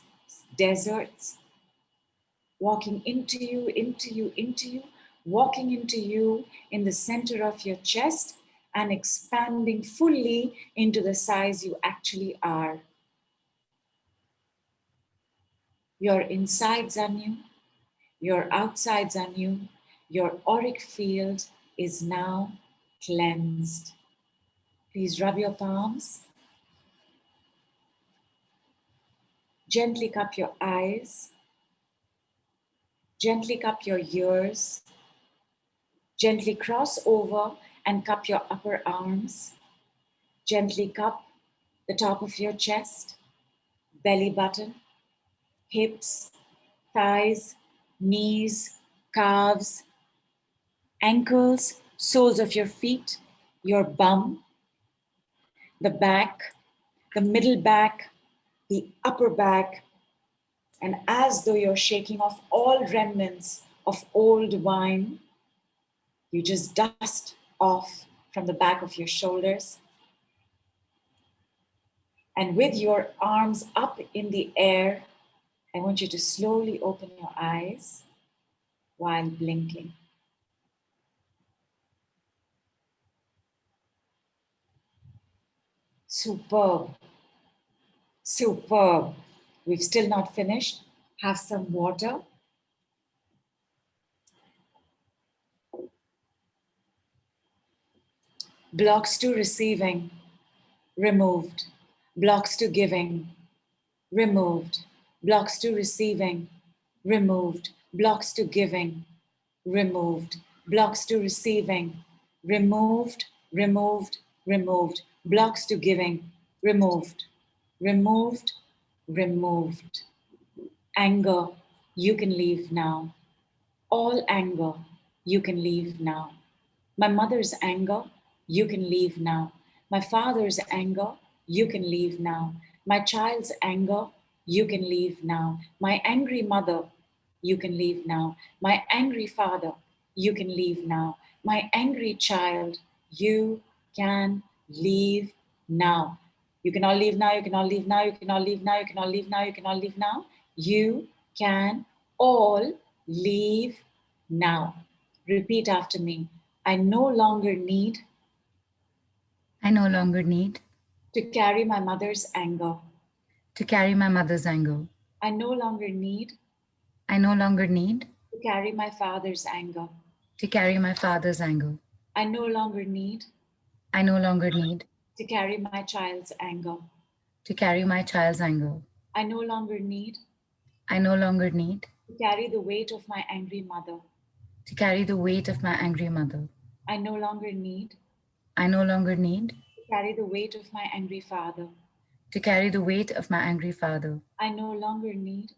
walking into you, into you, into you, walking into you in the center of your chest and expanding fully into the size you actually are. Your insides are new, your outsides are new, your auric field is now cleansed. Please rub your palms. Gently cup your eyes. Gently cup your ears. Gently cross over and cup your upper arms. Gently cup the top of your chest, belly button, hips, thighs, knees, calves, ankles, soles of your feet, your bum, the back, the middle back, the upper back, and as though you're shaking off all remnants of old wine, you just dust off from the back of your shoulders. And with your arms up in the air, I want you to slowly open your eyes while blinking. Superb, superb. We've still not finished. Have some water. Blocks to receiving, removed. Blocks to giving, removed. Blocks to receiving, removed. Blocks to giving, removed. Blocks to receiving, removed, removed, removed. Blocks to giving, removed, removed, removed. Anger, you can leave now. All anger, you can leave now. My mother's anger, you can leave now. My father's anger, you can leave now. My child's anger, you can leave now. My angry mother, you can leave now. My angry father, you can leave now. My angry child, you can leave now. You can all leave now, you can all leave now, you can all leave now, you can all leave now, you can all leave now. You can all leave now. Repeat after me. I no longer need I no longer need to carry my mother's anger. to carry my mother's anger. I no longer need I no longer need to carry my father's anger. to carry my father's anger. I no longer need I no longer need to carry my child's anger. to carry my child's anger. I no longer need I no longer need to carry the weight of my angry mother. to carry the weight of my angry mother. I no longer need I no longer need to carry the weight of my angry father. to carry the weight of my angry father. I no longer need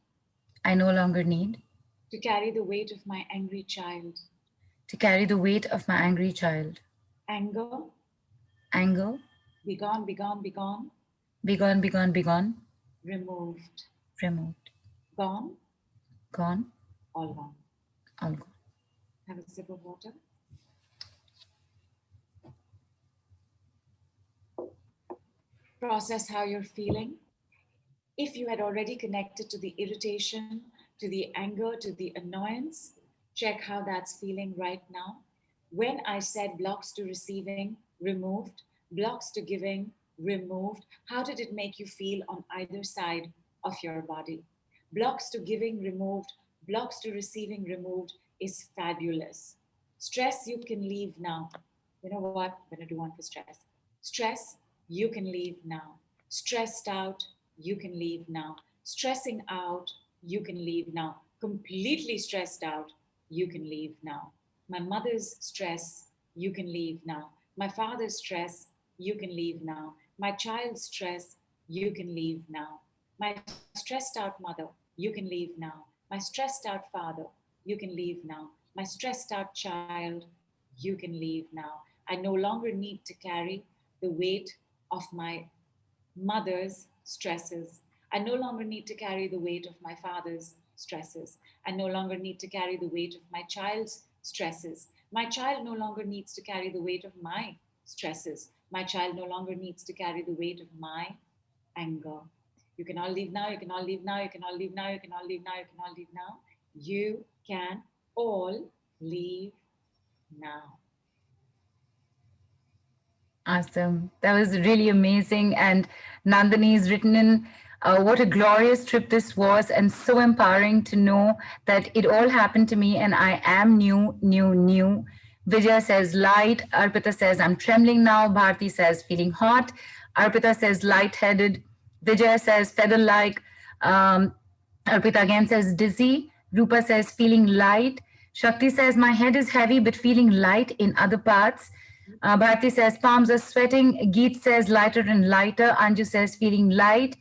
I no longer need to carry the weight of my angry child. to carry the weight of my angry child. Anger, Anger, be gone, be gone, be gone, be gone, be gone, be gone, removed. removed, Gone, gone, all gone. all gone. Have a sip of water. Process how you're feeling. If you had already connected to the irritation, to the anger, to the annoyance, check how that's feeling right now. When I said blocks to receiving, removed, blocks to giving, removed, how did it make you feel on either side of your body? blocks to giving removed, blocks to receiving removed is fabulous. Stress you can leave now. You know what? I'm going to do one for stress. Stress you can leave now. Stressed out you can leave now. Stressing out you can leave now. Completely stressed out you can leave now. My mother's stress you can leave now. My father's stress you can leave now. My child's stress you can leave now. My stressed out mother you can leave now. My stressed out father you can leave now. My stressed out child you can leave now. I no longer need to carry the weight of my mother's stresses. I no longer need to carry the weight of my father's stresses. I no longer need to carry the weight of my child's stresses. My child no longer needs to carry the weight of my stresses. My child no longer needs to carry the weight of my anger. You can all leave now, you can all leave now, you can all leave now, you can all leave now, you can all leave now. You can all leave now. Awesome. That was really amazing. And Nandini's written in what a glorious trip this was, and so empowering to know that it all happened to me and I am new, new, new. Vijay says light. Arpita says I'm trembling now. Bharti says feeling hot. Arpita says lightheaded. Vijay says feather like. Um, Arpita again says dizzy. Rupa says feeling light. Shakti says my head is heavy but feeling light in other parts. Bharti says palms are sweating. Geet says lighter and lighter. Anju says feeling light.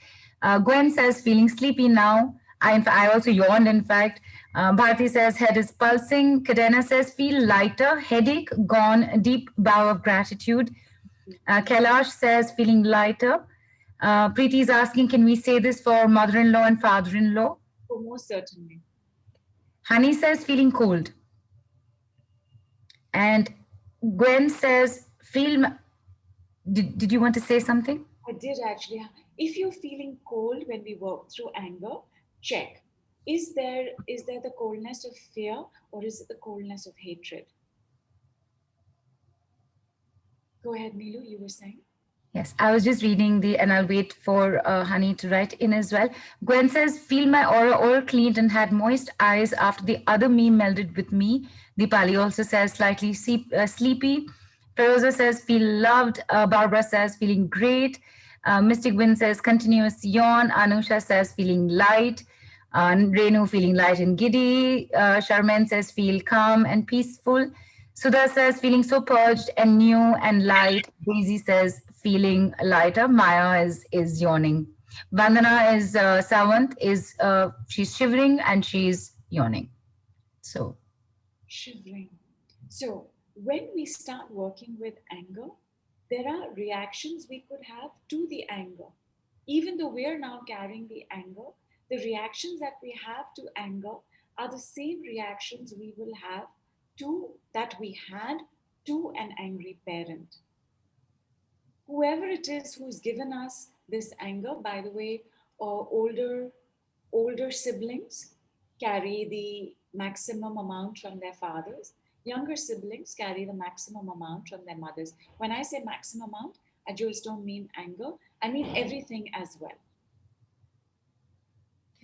Gwen says feeling sleepy now. I also yawned, in fact. Bharti says head is pulsing. Kadena says feel lighter. Headache gone. Deep bow of gratitude. Kailash says feeling lighter. Preeti is asking, can we say this for mother-in-law and father-in-law? Oh, most certainly. Honey says feeling cold. And Gwen says, did you want to say something? I did actually. If you're feeling cold when we work through anger, check. Is there the coldness of fear or is it the coldness of hatred? Go ahead, Neelu, you were saying? Yes, I was just reading and I'll wait for Honey to write in as well. Gwen says, feel my aura all cleaned and had moist eyes after the other me melded with me. Deepali also says, slightly sleepy. Feroza says, feel loved. Barbara says, feeling great. Mystic Wind says, continuous yawn. Anusha says, feeling light. Renu feeling light and giddy. Charmaine says, feel calm and peaceful. Sudha says, feeling so purged and new and light. Daisy says, feeling lighter. Maya is yawning. Vandana is Savant is she's shivering and she's yawning. So Shivering. So, when we start working with anger, there are reactions we could have to the anger. Even though we're now carrying the anger, the reactions that we have to anger are the same reactions we will have to that we had to an angry parent. Whoever it is who's given us this anger, by the way, older siblings carry the maximum amount from their fathers. Younger siblings carry the maximum amount from their mothers. When I say maximum amount, I just don't mean anger, I mean everything as well.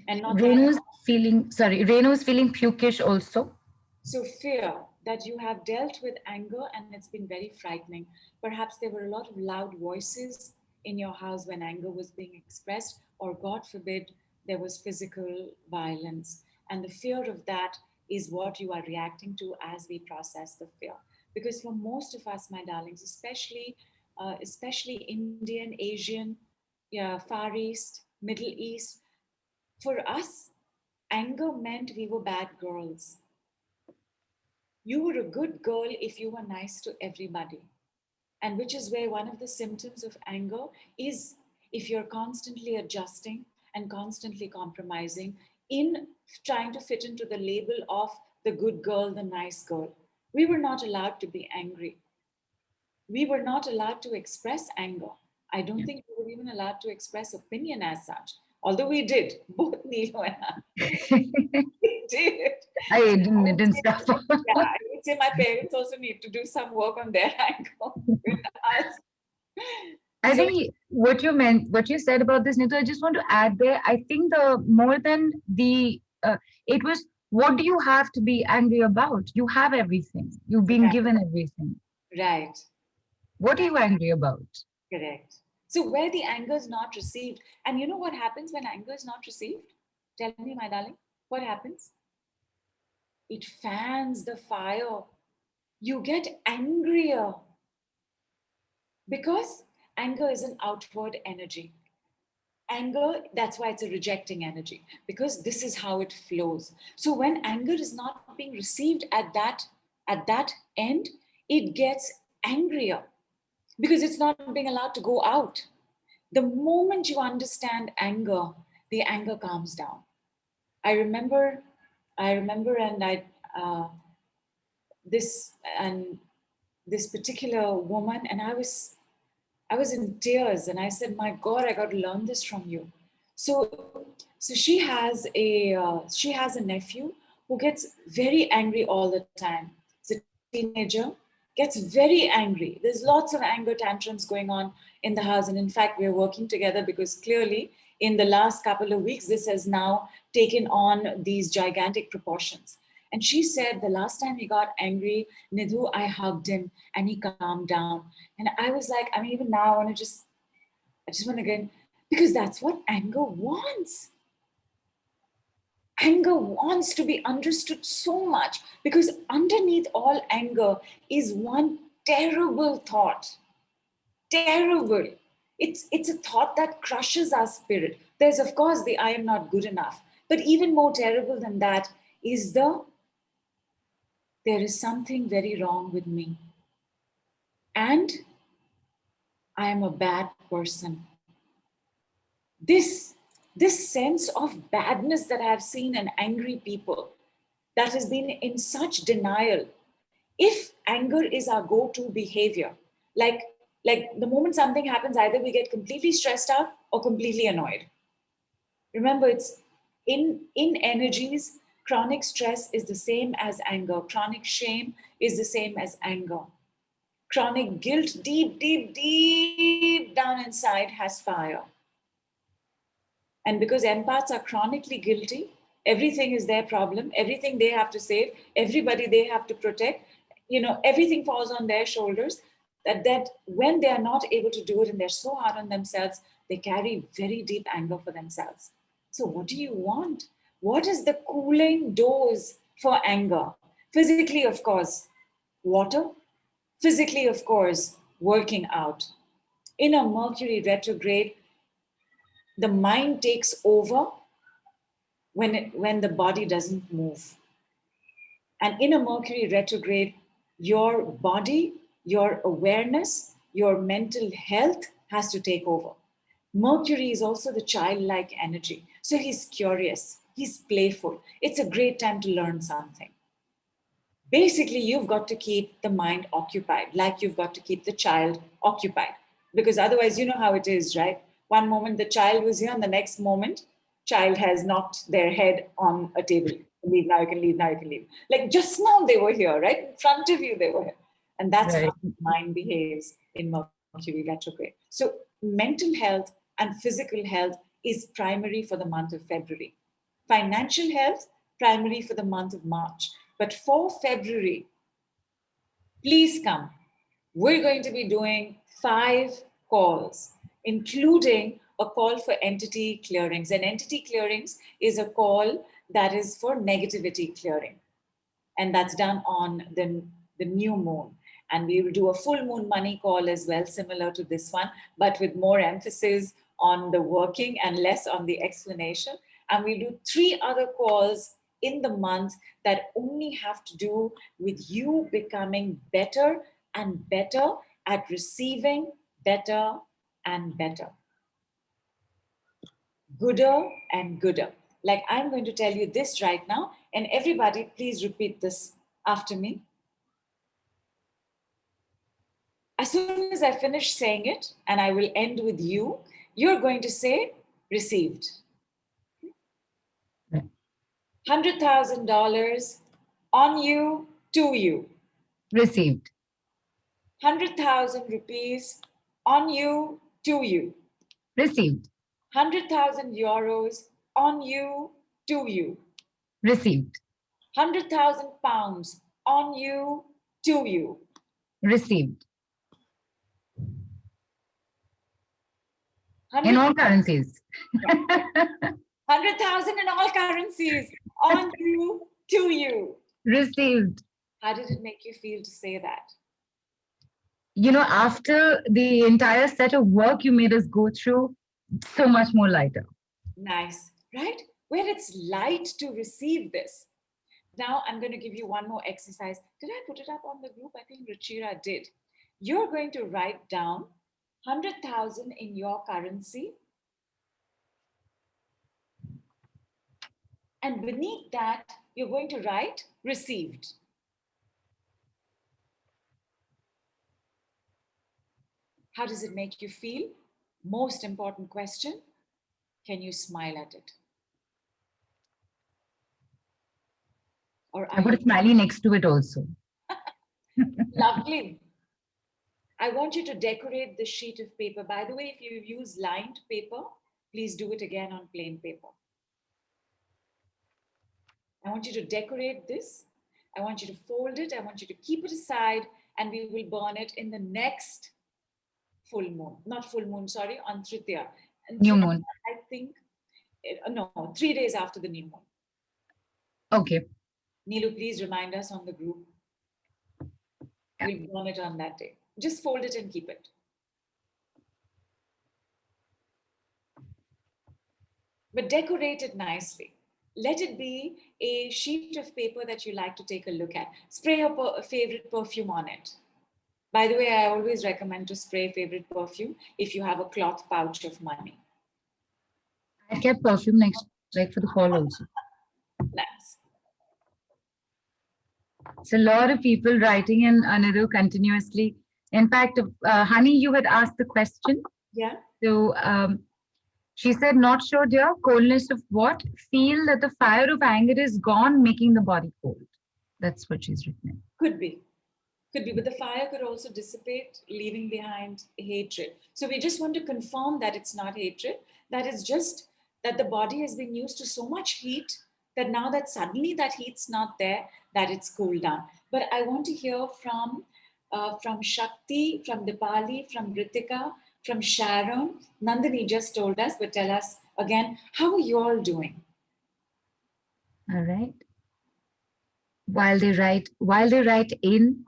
And not that. Renu's feeling pukish also. So, fear that you have dealt with anger and it's been very frightening. Perhaps there were a lot of loud voices in your house when anger was being expressed, or God forbid, there was physical violence. And the fear of that is what you are reacting to as we process the fear. Because for most of us, my darlings, especially Indian, Asian, yeah, Far East, Middle East, for us, anger meant we were bad girls. You were a good girl if you were nice to everybody. And which is where one of the symptoms of anger is if you're constantly adjusting and constantly compromising in trying to fit into the label of the good girl, the nice girl. We were not allowed to be angry. We were not allowed to express anger. I don't think we were even allowed to express opinion as such, although we did, both Neelo and I. We did. I So didn't, it didn't stop. yeah, I would say my parents also need to do some work on their anger with us. I So think what you meant, what you said about this, Nitu, I just want to add there. I think the more than the, it was, what do you have to be angry about? You have everything. You've been right, given everything. right, What are you angry about? correct. So where the anger is not received, and you know what happens when anger is not received? Tell me, my darling, what happens? It fans the fire. You get angrier because anger is an outward energy. Anger, that's why it's a rejecting energy, because this is how it flows. So when anger is not being received at that end, it gets angrier because it's not being allowed to go out. The moment you understand anger, the anger calms down. I remember, I remember, and uh, this and this particular woman, and I was in tears, and I said, "My God, I got to learn this from you." So she has a nephew who gets very angry all the time. He's a teenager, gets very angry. There's lots of anger tantrums going on in the house, and in fact, we're working together because clearly, in the last couple of weeks, this has now taken on these gigantic proportions. And she said the last time he got angry, Nidhu, I hugged him and he calmed down. And I was like, I mean, even now I just want to get, because that's what anger wants. Anger wants to be understood so much because underneath all anger is one terrible thought. Terrible. It's a thought that crushes our spirit. There's, of course, the I am not good enough. But even more terrible than that is there is something very wrong with me. And I am a bad person. This sense of badness that I've seen in angry people, that has been in such denial. If anger is our go-to behavior, like the moment something happens, either we get completely stressed out or completely annoyed. Remember, it's in energies. Chronic stress is the same as anger. Chronic shame is the same as anger. Chronic guilt, deep, deep, deep down inside, has fire. And because empaths are chronically guilty, everything is their problem, everything they have to save, everybody they have to protect, everything falls on their shoulders. That when they are not able to do it and they're so hard on themselves, they carry very deep anger for themselves. So, what do you want? What is the cooling dose for anger? Physically, of course, water. Physically, of course, working out. In a Mercury retrograde, the mind takes over when the body doesn't move. And in a Mercury retrograde, your body, your awareness, your mental health has to take over. Mercury is also the childlike energy. So he's curious, he's playful. It's a great time to learn something. Basically, you've got to keep the mind occupied, like you've got to keep the child occupied. Because otherwise, you know how it is, right? One moment the child was here, and the next moment, child has knocked their head on a table. Leave now, you can leave now, you can leave. Like just now they were here, right? In front of you, they were here. And that's how Right. the mind behaves in Mercury retrograde. So mental health and physical health is primary for the month of February. Financial health, primary for the month of March. But for February, please come. We're going to be doing 5 calls, including a call for entity clearings. And entity clearings is a call that is for negativity clearing. And that's done on the new moon. And we will do a full moon money call as well, similar to this one, but with more emphasis on the working and less on the explanation. And we'll do 3 other calls in the month that only have to do with you becoming better and better at receiving better and better, gooder and gooder. Like I'm going to tell you this right now, and everybody, please repeat this after me. As soon as I finish saying it, and I will end with you're going to say received. $100,000 on you, to you. Received. 100,000 rupees on you, to you. Received. 100,000 euros on you, to you. Received. 100,000 pounds on you, to you. Received. In 100, all currencies. 100,000 in all currencies on you, to you. Received. How did it make you feel to say that? You know, after the entire set of work you made us go through, so much more lighter. Nice, right? Where it's light to receive this. Now I'm going to give you one more exercise. Did I put it up on the group? I think Ruchira did. You're going to write down 100,000 in your currency. And beneath that, you're going to write received. How does it make you feel? Most important question. Can you smile at it? Or I are put you a smiley next to it also. lovely? I want you to decorate the sheet of paper. By the way, if you use lined paper, please do it again on plain paper. I want you to decorate this. I want you to fold it. I want you to keep it aside, and we will burn it in the next full moon. Not full moon, sorry, on Tritiya. And New moon. I think, no, 3 days after the new moon. Okay. Neelu, please remind us on the group. We'll burn it on that day. Just fold it and keep it. But decorate it nicely. Let it be a sheet of paper that you like to take a look at. Spray your favorite perfume on it. By the way, I always recommend to spray favorite perfume if you have a cloth pouch of money. I kept perfume next, like for the fall also. Nice. So a lot of people writing in Nidhu continuously. In fact, Honey, you had asked the question. Yeah. So she said, not sure, dear. Coldness of what? Feel that the fire of anger is gone, making the body cold. That's what she's written. Could be. Could be, but the fire could also dissipate, leaving behind hatred. So we just want to confirm that it's not hatred, that it's just that the body has been used to so much heat that now that suddenly that heat's not there, that it's cooled down. But I want to hear from Shakti, from Dipali, from Ritika, from Sharon. Nandini just told us, but tell us again, how are you all doing? All right. While they write in,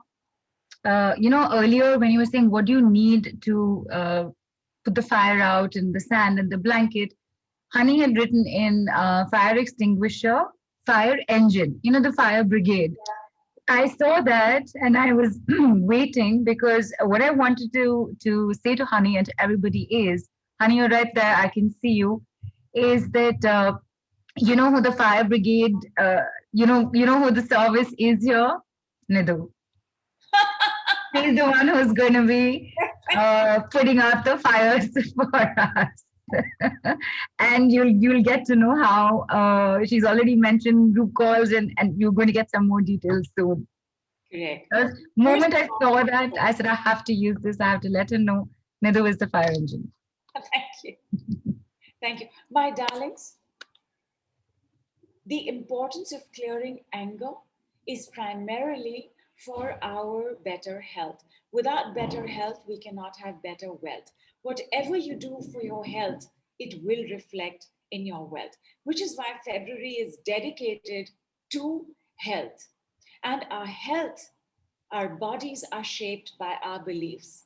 earlier when you were saying, what do you need to put the fire out in the sand and the blanket? Honey had written in fire extinguisher, fire engine, the fire brigade. I saw that and I was waiting because what I wanted to say to Honey and to everybody is, Honey, you're right there, I can see you, is that you know who the fire brigade, you know who the service is here? Nidhu. He's the one who's going to be putting out the fires for us. And you'll get to know how she's already mentioned group calls and you're going to get some more details soon. Correct. The moment I saw that, I said, I have to use this. I have to let her know Nidhu is the fire engine. Thank you. Thank you. My darlings, the importance of clearing anger is primarily for our better health. Without better health, we cannot have better wealth. Whatever you do for your health, it will reflect in your wealth, which is why February is dedicated to health. And our health, our bodies are shaped by our beliefs.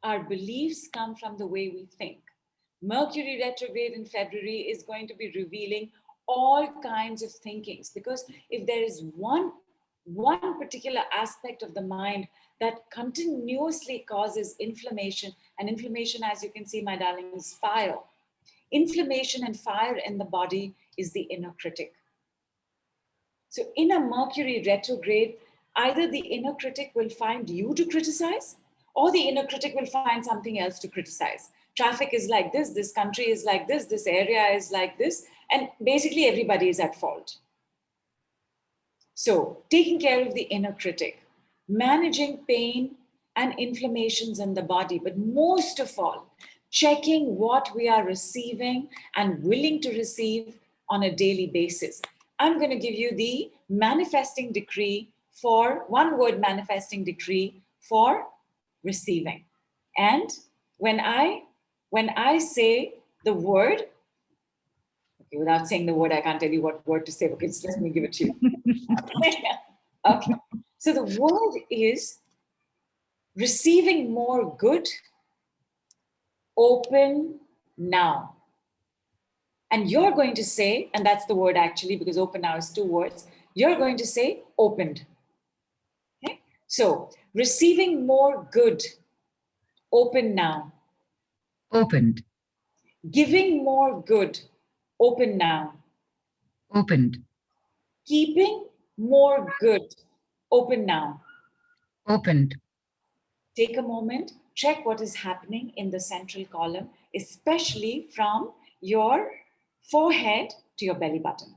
Our beliefs come from the way we think. Mercury retrograde in February is going to be revealing all kinds of thinkings, because if there is one particular aspect of the mind that continuously causes inflammation, and inflammation, as you can see, my darling, is fire. Inflammation and fire in the body is the inner critic. So in a Mercury retrograde, either the inner critic will find you to criticize, or the inner critic will find something else to criticize. Traffic is like this country is like this area is like this, and basically everybody is at fault. So taking care of the inner critic, managing pain and inflammations in the body, but most of all, checking what we are receiving and willing to receive on a daily basis. I'm going to give you the manifesting decree for one word manifesting decree for receiving. And when I say the word, okay, without saying the word, I can't tell you what word to say. Okay, just let me give it to you. Okay. So the word is receiving more good, open now. And you're going to say, and that's the word actually, because open now is 2 words, you're going to say opened. Okay? So receiving more good, open now. Opened. Giving more good, open now. Opened. Keeping more good, open now. Opened. Take a moment, check what is happening in the central column, especially from your forehead to your belly button.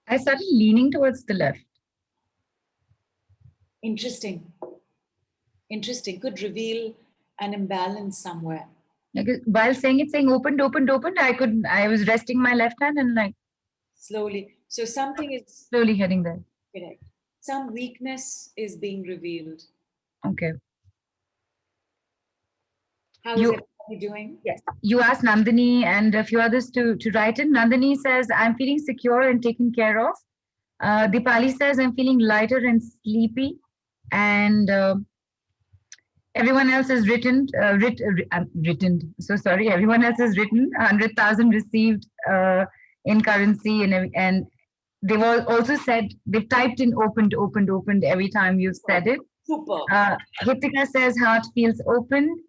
I started leaning towards the left. Interesting. Interesting. Could reveal an imbalance somewhere. Like while saying opened, opened, opened, I was resting my left hand and like Slowly. So something is slowly heading there. correct. Some weakness is being revealed. Okay. How is everybody doing? Yes. You asked Nandini and a few others to write in. Nandini says, I'm feeling secure and taken care of. Dipali says, I'm feeling lighter and sleepy. And everyone else has written. So sorry, everyone else has written 100,000 received in currency. And they've also said, they've typed in opened, opened, opened every time you've said it. Super. Hitika says, heart feels open.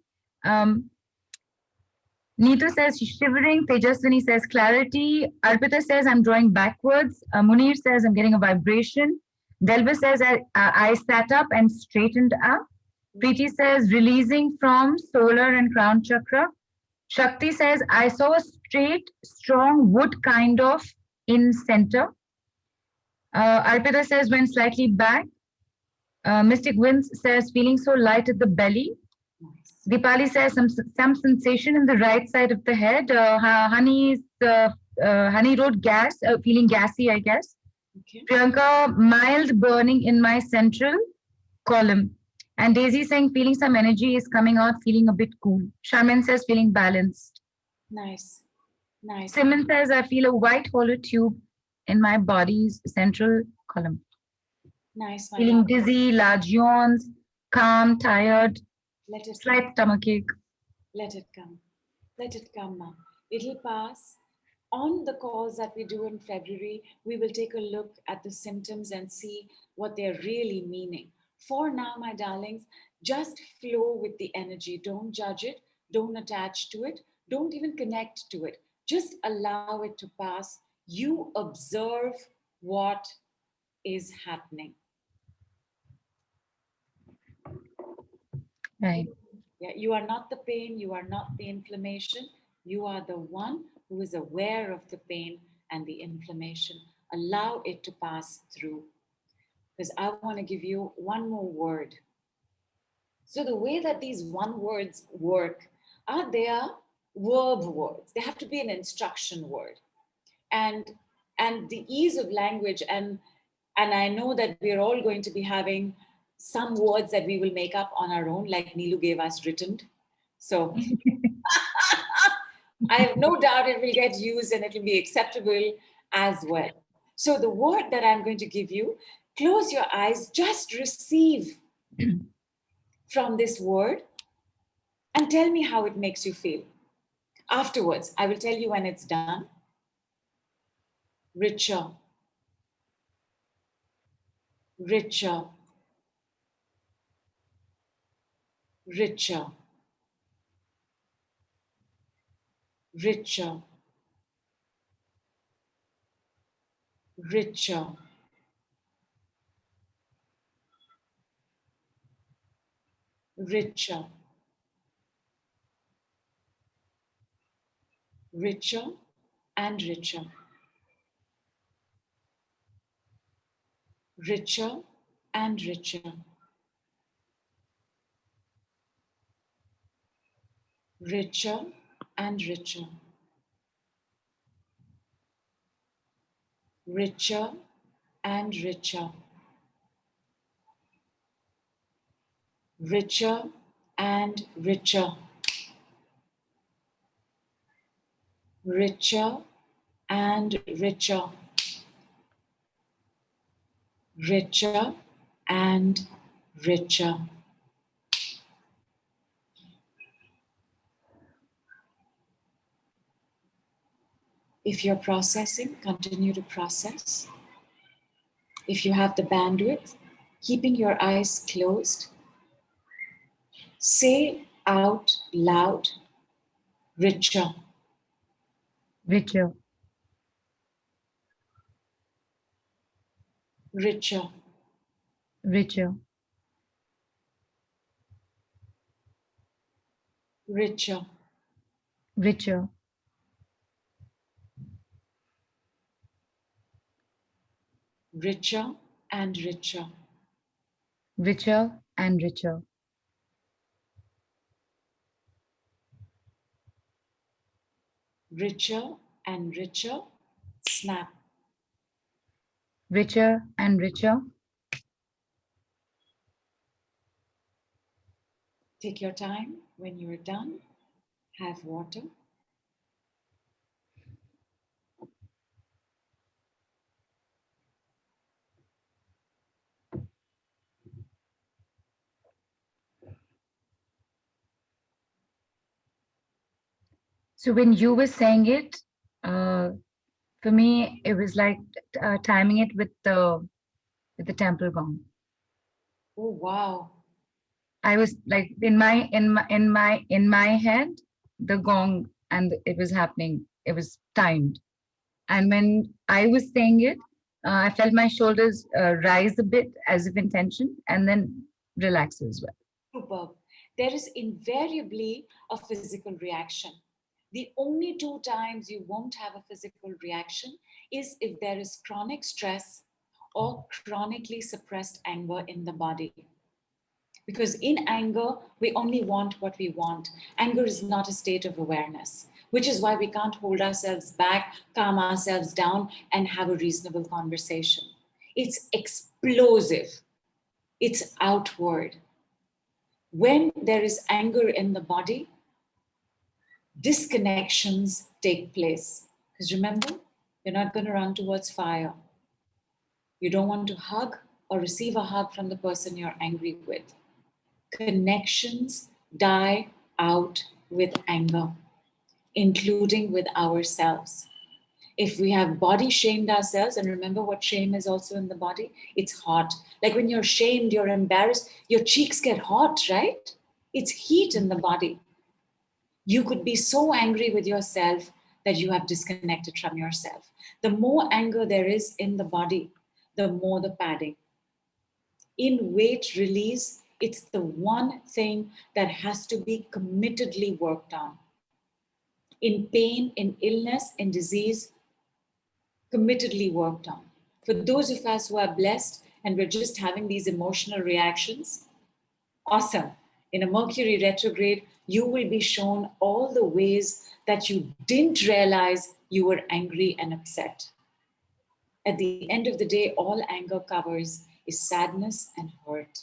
Neetu says shivering. Tejaswini says clarity. Arpita says I'm drawing backwards. Munir says I'm getting a vibration. Delva says I sat up and straightened up. Preeti says releasing from solar and crown chakra. Shakti says I saw a straight, strong wood kind of in center. Arpita says went slightly back. Mystic Winds says feeling so light at the belly. Nice. Dipali says some sensation in the right side of the head. Honey wrote gas, feeling gassy, I guess. Okay. Priyanka, mild burning in my central column. And Daisy saying feeling some energy is coming out, feeling a bit cool. Sharmin says feeling balanced. Nice. Nice. Simon says I feel a white hollow tube in my body's central column. Nice. Feeling dizzy, large yawns, calm, tired, Let it slight stomachache. Let it come. Let it come, ma'am. It'll pass. On the calls that we do in February, we will take a look at the symptoms and see what they're really meaning. For now, my darlings, just flow with the energy. Don't judge it. Don't attach to it. Don't even connect to it. Just allow it to pass. You observe what is happening. Right. Yeah, you are not the pain, you are not the inflammation. You are the one who is aware of the pain and the inflammation. Allow it to pass through. Because I want to give you one more word. So, the way that these one words work are they are verb words. They have to be an instruction word. And the ease of language and I know that we're all going to be having some words that we will make up on our own, like Neelu gave us written. So I have no doubt it will get used and it will be acceptable as well. So the word that I'm going to give you, close your eyes, just receive from this word and tell me how it makes you feel. Afterwards, I will tell you when it's done. Richer, richer, richer, richer, richer, richer, richer, and richer, richer and richer, richer and richer, richer and richer, richer and richer, richer and richer, richer and richer. If you're processing, continue to process. If you have the bandwidth, keeping your eyes closed, say out loud, richer, Richer, richer, richer, richer, richer, richer and richer, richer and richer, richer and richer, snap. richer and richer. Take your time. When you're done, have water. So when you were saying it, uh, for me, it was like timing it with the temple gong. Oh, wow. I was like in my head, the gong and it was happening. It was timed, and when I was saying it, I felt my shoulders rise a bit as if in tension, and then relax as well. Superb. There is invariably a physical reaction. The only two times you won't have a physical reaction is if there is chronic stress or chronically suppressed anger in the body. Because in anger, we only want what we want. Anger is not a state of awareness, which is why we can't hold ourselves back, calm ourselves down, and have a reasonable conversation. It's explosive, it's outward. When there is anger in the body, disconnections take place. Because remember, you're not going to run towards fire. You don't want to hug or receive a hug from the person you're angry with. Connections die out with anger, including with ourselves. If we have body shamed ourselves, and remember what shame is also in the body, it's hot. Like when you're shamed, you're embarrassed, your cheeks get hot, right? It's heat in the body. You could be so angry with yourself that you have disconnected from yourself. The more anger there is in the body, the more the padding. In weight release, it's the one thing that has to be committedly worked on. In pain, in illness, in disease, committedly worked on. For those of us who are blessed and we're just having these emotional reactions, awesome. In a Mercury retrograde, you will be shown all the ways that you didn't realize you were angry and upset. At the end of the day, all anger covers is sadness and hurt.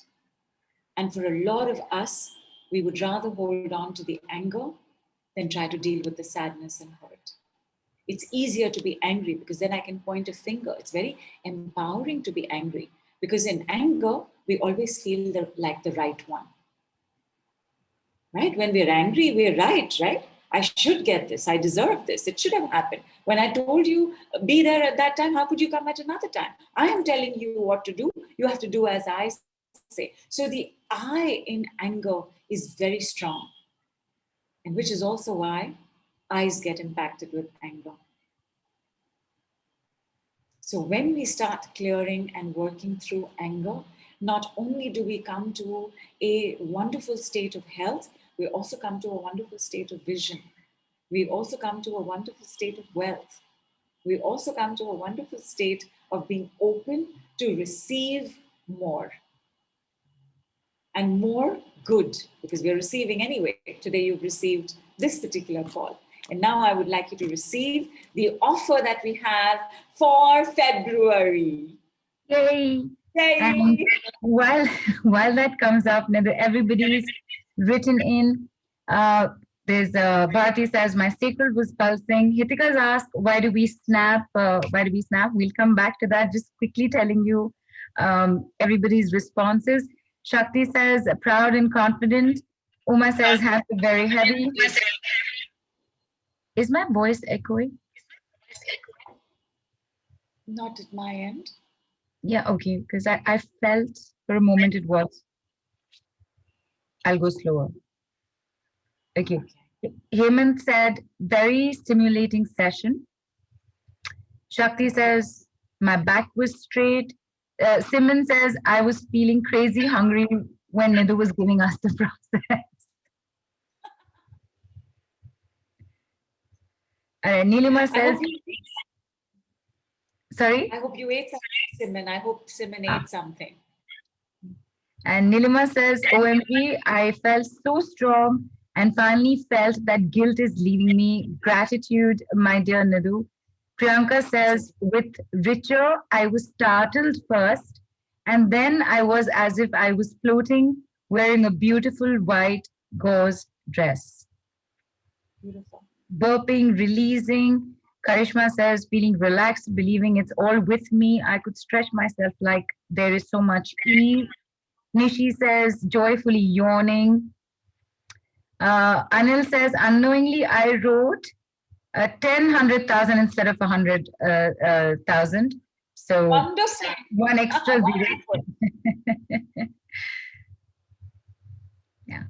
And for a lot of us, we would rather hold on to the anger than try to deal with the sadness and hurt. It's easier to be angry because then I can point a finger. It's very empowering to be angry because in anger, we always feel like the right one. Right? When we're angry, we're right? I should get this. I deserve this. It should have happened. When I told you be there at that time, how could you come at another time? I am telling you what to do. You have to do as I say. So the I in anger is very strong. And which is also why eyes get impacted with anger. So when we start clearing and working through anger, not only do we come to a wonderful state of health, we also come to a wonderful state of vision. We also come to a wonderful state of wealth. We also come to a wonderful state of being open to receive more. And more good, because we're receiving anyway. Today you've received this particular call. And now I would like you to receive the offer that we have for February. Yay! And Yay! while while that comes up, now that everybody's written in. Uh, there's Bharati says my sacral was pulsing. Hitika's asked why do we snap? Why do we snap? We'll come back to that. Just quickly telling you everybody's responses. Shakti says proud and confident. Uma says hands are very heavy. Is my voice echoing? Not at my end. Yeah, okay. Because I felt for a moment it was. I'll go slower. Okay. Hemant said, very stimulating session. Shakti says, my back was straight. Simon says, I was feeling crazy hungry when Nidhu was giving us the process. Nilima says, sorry? I hope you ate something, Simon. I hope Simon ate something. And Nilima says, OMG, I felt so strong and finally felt that guilt is leaving me. Gratitude, my dear Nidhu. Priyanka says, with richer, I was startled first, and then I was as if I was floating, wearing a beautiful white gauze dress. Beautiful. Burping, releasing. Karishma says, feeling relaxed, believing it's all with me. I could stretch myself like there is so much ease. Nishi says, joyfully yawning. Anil says, unknowingly, I wrote 10, 100,000 instead of 100,000. So wonderful. One extra zero. Yeah.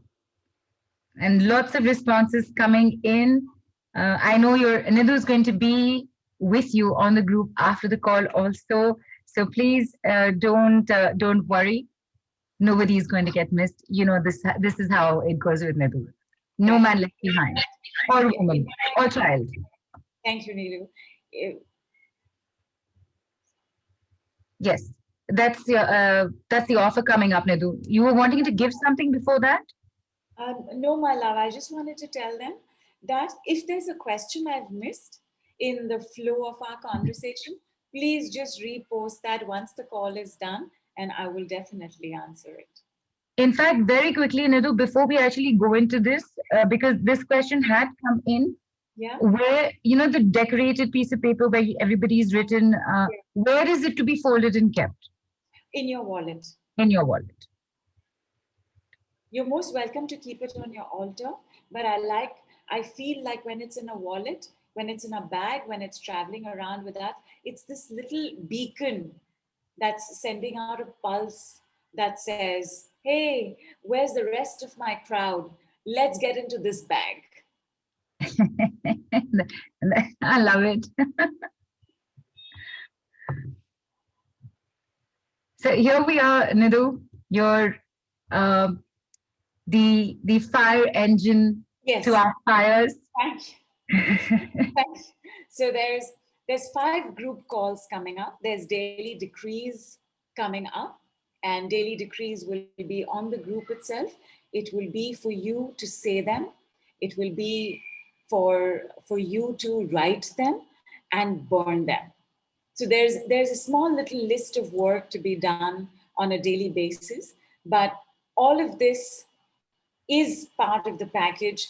And lots of responses coming in. I know Nidhu is going to be with you on the group after the call also. So please don't worry. Nobody is going to get missed. You know, this is how it goes with Nidhu. No man left behind, or woman, or child. Thank you, Neelu. Yes, that's the offer coming up, Nidhu. You were wanting to give something before that? No, my love. I just wanted to tell them that if there's a question I've missed in the flow of our conversation, please just repost that once the call is done, and I will definitely answer it. In fact, very quickly, Nidhu, before we actually go into this, because this question had come in, where, the decorated piece of paper where everybody's written, where is it to be folded and kept? In your wallet. In your wallet. You're most welcome to keep it on your altar, but I feel like when it's in a wallet, when it's in a bag, when it's traveling around with us, it's this little beacon that's sending out a pulse that says, hey, where's the rest of my crowd? Let's get into this bag. I love it. So here we are, Nidhu, your the fire engine to our fires. Thank you. So there's 5 group calls coming up. There's daily decrees coming up, and daily decrees will be on the group itself. It will be for you to say them. It will be for you to write them and burn them. So there's a small little list of work to be done on a daily basis, but all of this is part of the package.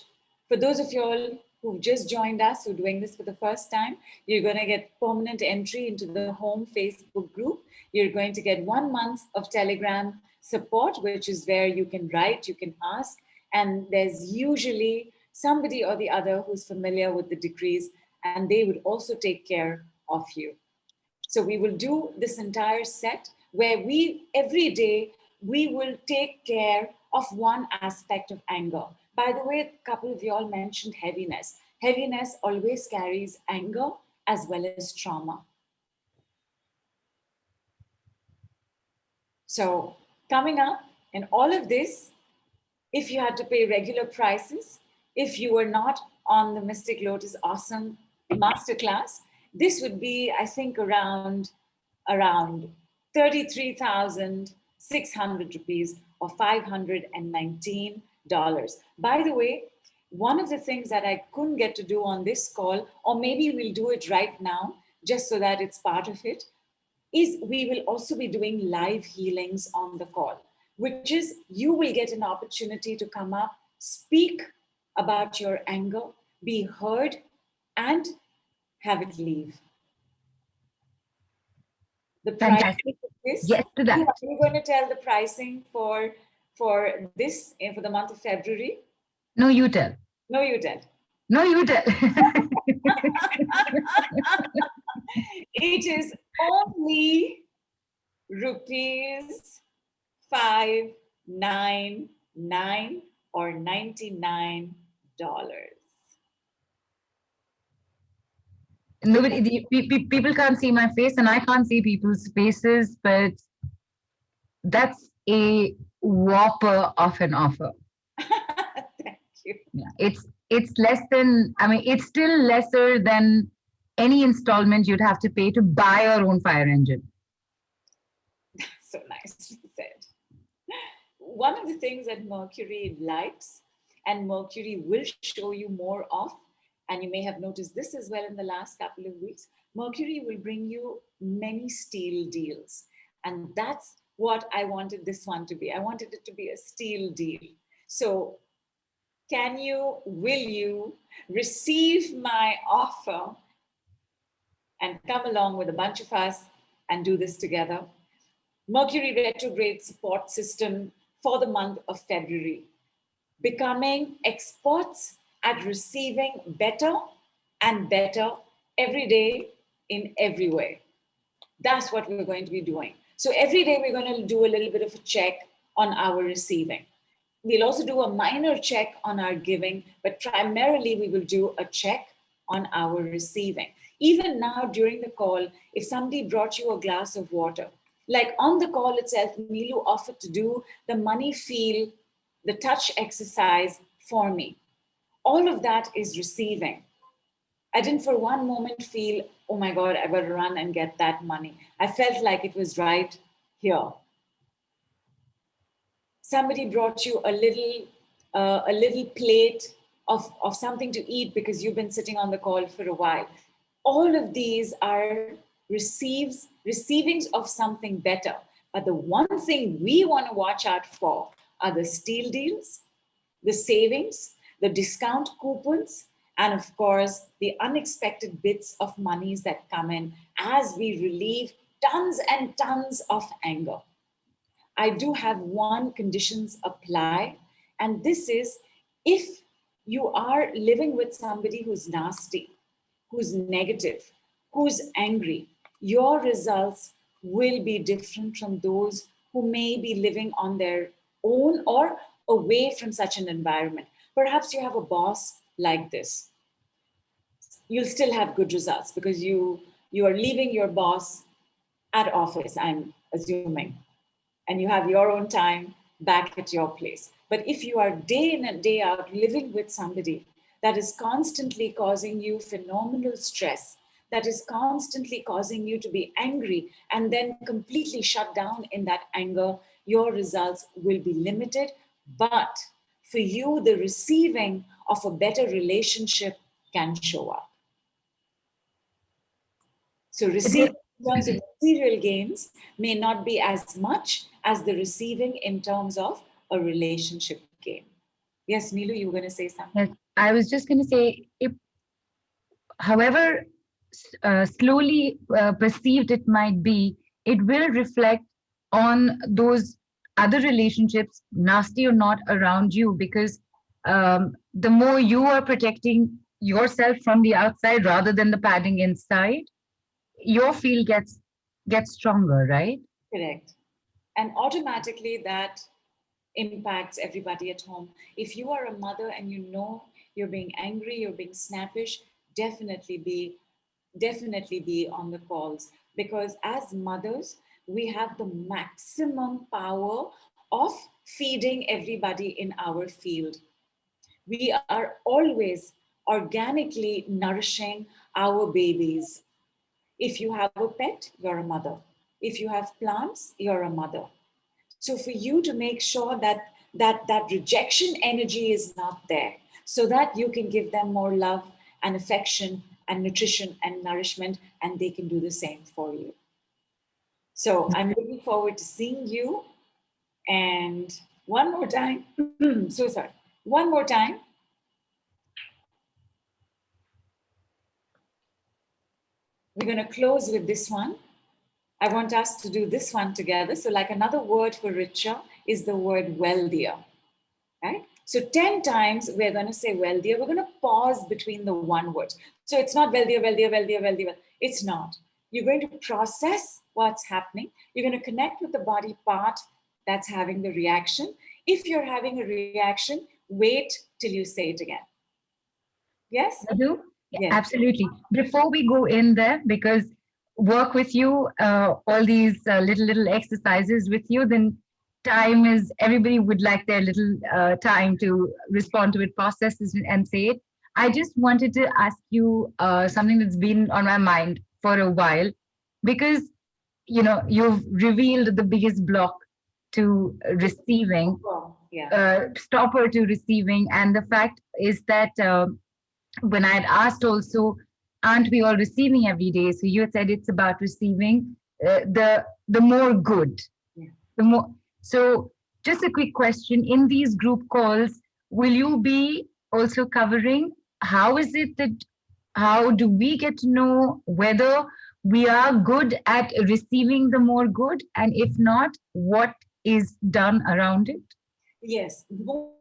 For those of you all who've just joined us, who are doing this for the first time, you're going to get permanent entry into the home Facebook group. You're going to get 1 month of Telegram support, which is where you can write, you can ask, and there's usually somebody or the other who's familiar with the decrees, and they would also take care of you. So we will do this entire set where every day, we will take care of one aspect of anger. By the way, a couple of you all mentioned heaviness. Heaviness always carries anger as well as trauma. So coming up, and all of this, if you had to pay regular prices, if you were not on the Mystic Lotus Awesome Masterclass, this would be, I think, around 33,600 rupees or $519. By the way, one of the things that I couldn't get to do on this call, or maybe we'll do it right now, just so that it's part of it, is we will also be doing live healings on the call, which is you will get an opportunity to come up, speak about your anger, be heard, and have it leave. The pricing Fantastic. of this, Yes to that. are you going to tell the pricing for this for the month of February? No, you tell. No, you tell. No, you tell. It is only rupees 599 or $99. Nobody, people can't see my face, and I can't see people's faces, but that's a whopper of an offer. Thank you. Yeah, it's less than. I mean, it's still lesser than any installment you'd have to pay to buy your own fire engine. So nicely said. One of the things that Mercury likes, and Mercury will show you more of, and you may have noticed this as well in the last couple of weeks, Mercury will bring you many steal deals. And that's what I wanted this one to be. I wanted it to be a steal deal. So, will you receive my offer and come along with a bunch of us and do this together? Mercury Retrograde support system for the month of February. Becoming experts at receiving better and better every day in every way. That's what we're going to be doing. So every day we're going to do a little bit of a check on our receiving. We'll also do a minor check on our giving, but primarily we will do a check on our receiving. Even now during the call, if somebody brought you a glass of water, like on the call itself, Nilu offered to do the money feel, the touch exercise for me. All of that is receiving. I didn't for one moment feel, oh my God, I better run and get that money. I felt like it was right here. Somebody brought you a little plate of something to eat because you've been sitting on the call for a while. All of these are receivings of something better. But the one thing we want to watch out for are the steal deals, the savings, the discount coupons, and of course, the unexpected bits of monies that come in as we relieve tons and tons of anger. I do have one conditions apply, and this is if you are living with somebody who's nasty, who's negative, who's angry, your results will be different from those who may be living on their own or away from such an environment. Perhaps you have a boss like this. You'll still have good results because you are leaving your boss at office, I'm assuming, and you have your own time back at your place. But if you are day in and day out living with somebody that is constantly causing you phenomenal stress, that is constantly causing you to be angry and then completely shut down in that anger, your results will be limited. But for you, the receiving of a better relationship can show up. So receiving in terms of material gains may not be as much as the receiving in terms of a relationship gain. Yes, Neelu, you were going to say something. Yes, I was just going to say, if, however slowly perceived it might be, it will reflect on those other relationships, nasty or not, around you, because the more you are protecting yourself from the outside rather than the padding inside, your field gets stronger, right? Correct. And automatically that impacts everybody at home. If you are a mother and you know you're being angry, you're being snappish, definitely be on the calls, because as mothers we have the maximum power of feeding everybody in our field. We are always organically nourishing our babies. If you have a pet, you're a mother. If you have plants, you're a mother. So for you to make sure that rejection energy is not there, so that you can give them more love and affection and nutrition and nourishment, and they can do the same for you. So I'm looking forward to seeing you. And one more time, so sorry, one more time. We're going to close with this one. I want us to do this one together. So, like, another word for richer is the word wealthier, right? So 10 times we're going to say wealthier. We're going to pause between the one word. So it's not wealthier, wealthier, wealthier, wealthier. It's not. You're going to process what's happening. You're going to connect with the body part that's having the reaction. If you're having a reaction, wait till you say it again. Yes? I do. Yeah, Yes. absolutely. Before we go in there, because work with you, all these little exercises with you, then time is, everybody would like their little time to respond to it, process it, and say it. I just wanted to ask you something that's been on my mind for a while, because you've revealed the biggest block to receiving, Oh, yeah. stopper to receiving, and the fact is that. When I had asked also, aren't we all receiving every day? So you had said it's about receiving the more good, Yeah. the more. So just a quick question: in these group calls, will you be also covering how is it that how do we get to know whether we are good at receiving the more good, and if not, what is done around it? Yes. Most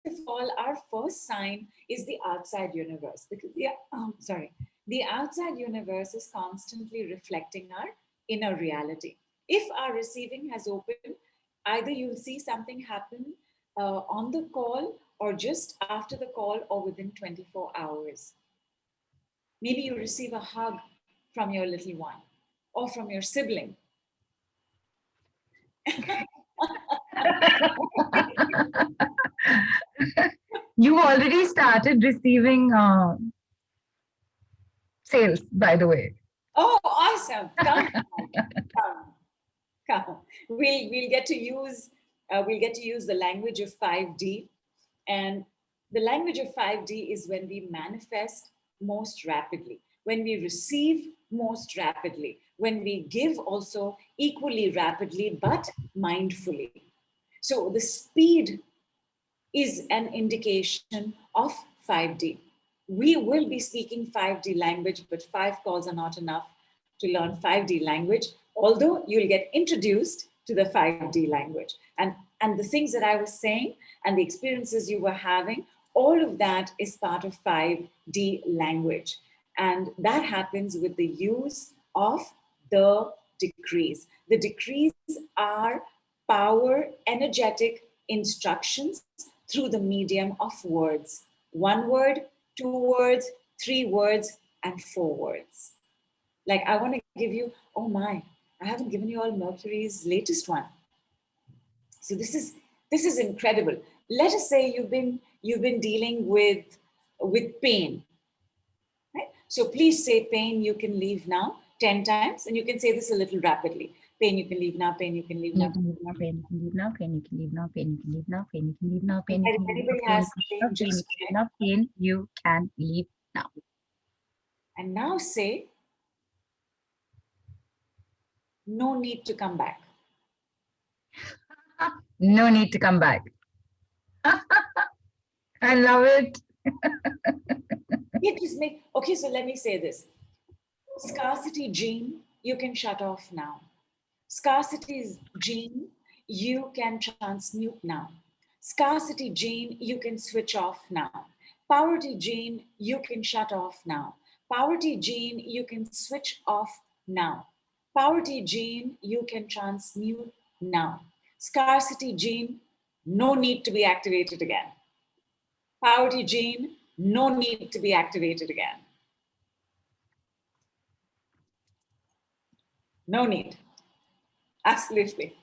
of all, our first sign is the outside universe, because the outside universe is constantly reflecting our inner reality. If our receiving has opened, either you'll see something happen on the call, or just after the call, or within 24 hours. Maybe you receive a hug from your little one or from your sibling. You already started receiving sales, by the way. Oh, awesome! Come, come. We'll get to use the language of 5D, and the language of 5D is when we manifest most rapidly, when we receive most rapidly, when we give also equally rapidly but mindfully. So the speed is an indication of 5D. We will be speaking 5D language, but 5 calls are not enough to learn 5D language, although you'll get introduced to the 5D language. And the things that I was saying and the experiences you were having, all of that is part of 5D language. And that happens with the use of the decrees. The decrees are power, energetic instructions through the medium of words. One word, 2 words, 3 words, and 4 words. Like, I want to give you, oh my, I haven't given you all Mercury's latest one. So this is incredible. Let us say you've been dealing with pain. Right? So please say pain, you can leave now 10 times, and you can say this a little rapidly. Pain, you can leave now, pain, you can leave You now. can leave now, pain, you can leave now, pain, you can leave now, pain, you can leave now, pain, you can leave now, pain, you And can if leave now, anybody pain, has you can leave now, pain, pain, you just can leave check. now, pain, you can leave now. And now say, no need to come back. No need to come back. I love it. It just make, okay, so let me say this. Scarcity gene, you can shut off now. Scarcity gene, you can transmute now. Scarcity gene, you can switch off now. Poverty gene, you can shut off now. Poverty gene, you can switch off now. Poverty gene, you can transmute now. Scarcity gene, no need to be activated again. Poverty gene, no need to be activated again. No need. Absolutely.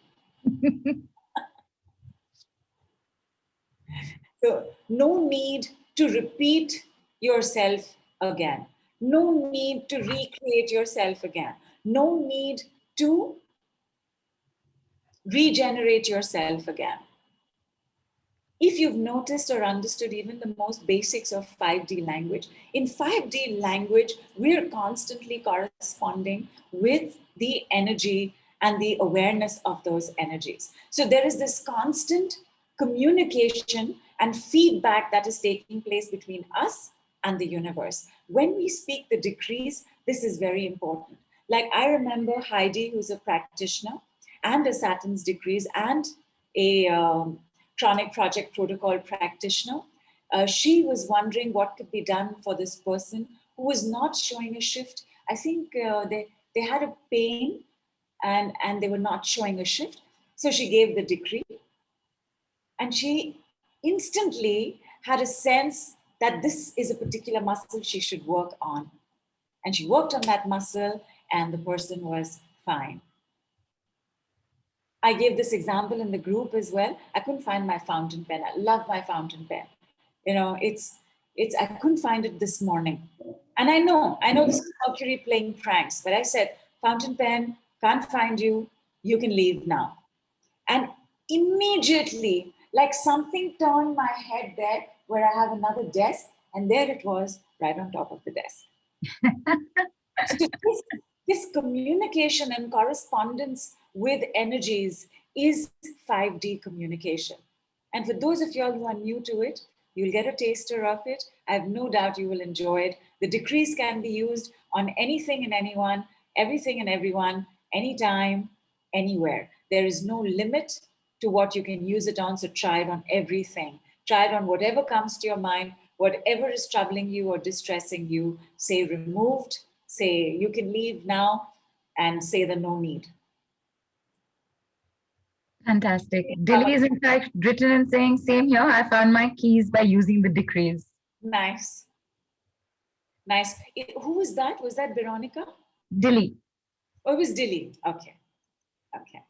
So, no need to repeat yourself again. No need to recreate yourself again. No need to regenerate yourself again. if you've noticed or understood even the most basics of 5D language, in 5D language, we're constantly corresponding with the energy and the awareness of those energies. So there is this constant communication and feedback that is taking place between us and the universe. When we speak the decrees, this is very important. Like I remember Heidi, who's a practitioner, and a Saturn's decrees, and a chronic project protocol practitioner. She was wondering what could be done for this person who was not showing a shift. I think they had a pain, and they were not showing a shift. So she gave the decree, and she instantly had a sense that this is a particular muscle she should work on. And she worked on that muscle, and the person was fine. I gave this example in the group as well. I couldn't find my fountain pen. I love my fountain pen. You know, it's I couldn't find it this morning. And I know this is Mercury playing pranks, but I said, fountain pen, can't find you, you can leave now. And immediately, like something turned my head there where I have another desk, and there it was right on top of the desk. So this communication and correspondence with energies is 5D communication. And for those of y'all who are new to it, you'll get a taster of it. I have no doubt you will enjoy it. The decrees can be used on anything and anyone, everything and everyone, anytime, anywhere. There is no limit to what you can use it on, so try it on everything. Try it on whatever comes to your mind, whatever is troubling you or distressing you. Say removed, say you can leave now, and say the no need. Fantastic. Dilly is in fact written and saying, same here. I found my keys by using the decrees. Nice. Nice. Who was that? Was that Veronica? Dilly. Oh, it was Dilly. Okay. Okay.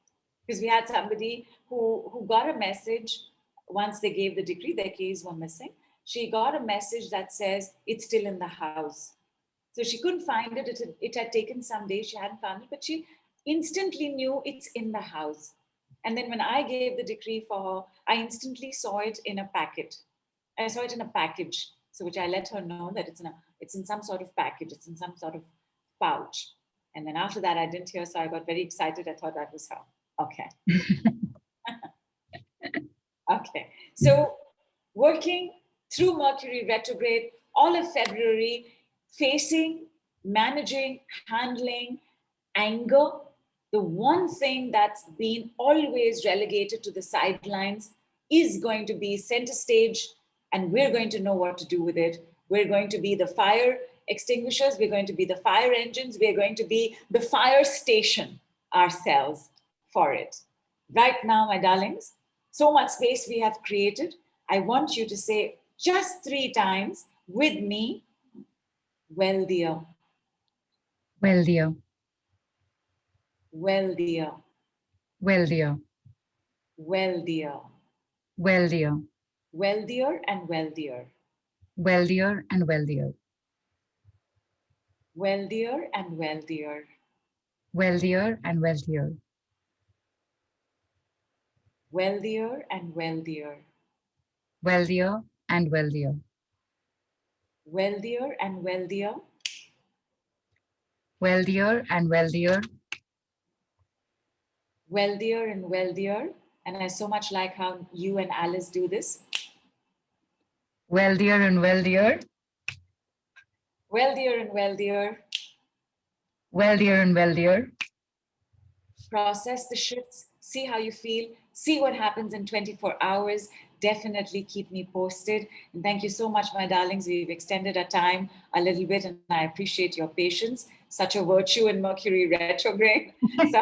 Because we had somebody who got a message once they gave the decree, their keys were missing. She got a message that says it's still in the house. So she couldn't find it. It had taken some days. She hadn't found it, but she instantly knew it's in the house. And then when I gave the decree for her, I instantly saw it in a packet. I saw it in a package. So which I let her know that it's in some sort of package. It's in some sort of pouch. And then after that, I didn't hear, so I got very excited. I thought that was her. Okay. Okay. So working through Mercury retrograde, all of February, facing, managing, handling anger, the one thing that's been always relegated to the sidelines is going to be center stage, and we're going to know what to do with it. We're going to be the fire extinguishers, we're going to be the fire engines, we're going to be the fire station ourselves for it. Right now, my darlings, so much space we have created. I want you to say just 3 times with me, well, dear. Well, dear. Well, dear. Well, dear. Well, dear. Well, dear. Well, dear, and well, dear. Well, dear, and well, dear. Well, dear, and well, dear. Well, dear, and well, dear. Well, dear, and well, dear. Well, dear, and well, dear. Well, dear, and well, dear. Well, dear, and well, dear. Well, dear, and well, dear. And I so much like how you and Alice do this. Well, dear, and well, dear. Well, dear, and well, dear. Well, dear, and well, dear. Process the shifts, see how you feel, see what happens in 24 hours. Definitely keep me posted. And thank you so much, my darlings. We've extended our time a little bit, and I appreciate your patience. Such a virtue in Mercury retrograde. So,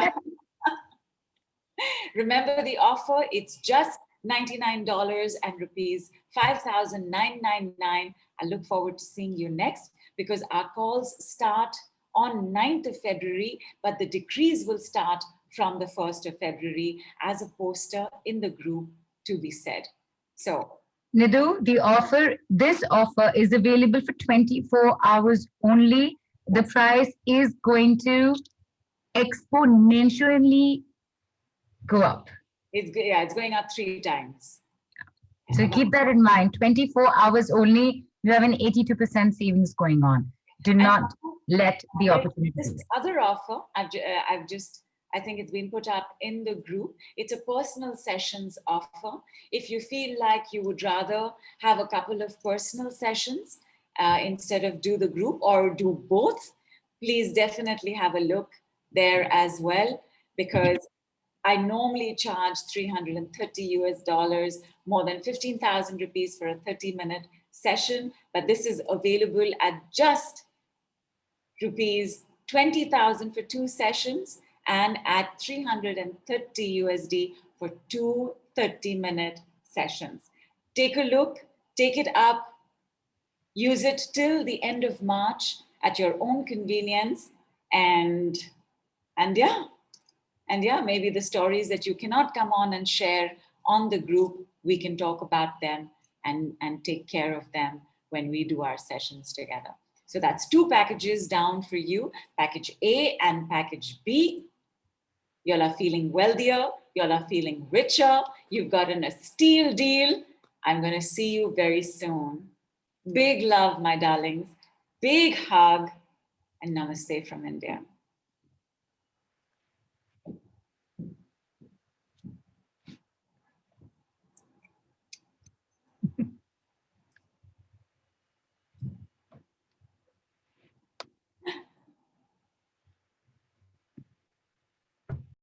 remember the offer, it's just $99 and rupees 5,999. I look forward to seeing you next, because our calls start on 9th of February, but the decrees will start from the 1st of February as a poster in the group to be said. So, Nidhu, this offer is available for 24 hours only. The price is going to exponentially go up. it's going up 3 times. So keep that in mind. 24 hours only, you have an 82% savings going on. Do And not let the there's opportunity this go. other offer. I think it's been put up in the group. It's a personal sessions offer. If you feel like you would rather have a couple of personal sessions instead of do the group or do both, please definitely have a look there as well, because I normally charge 330 US dollars, more than 15,000 rupees for a 30-minute session, but this is available at just rupees 20,000 for 2 sessions and at 330 USD for two 30-minute sessions. Take a look, take it up, use it till the end of March at your own convenience, and yeah, maybe the stories that you cannot come on and share on the group, we can talk about them and take care of them when we do our sessions together. So that's 2 packages down for you, package A and package B. Y'all are feeling wealthier, y'all are feeling richer, you've gotten a steal deal. I'm going to see you very soon. Big love, my darlings. Big hug, and namaste from India.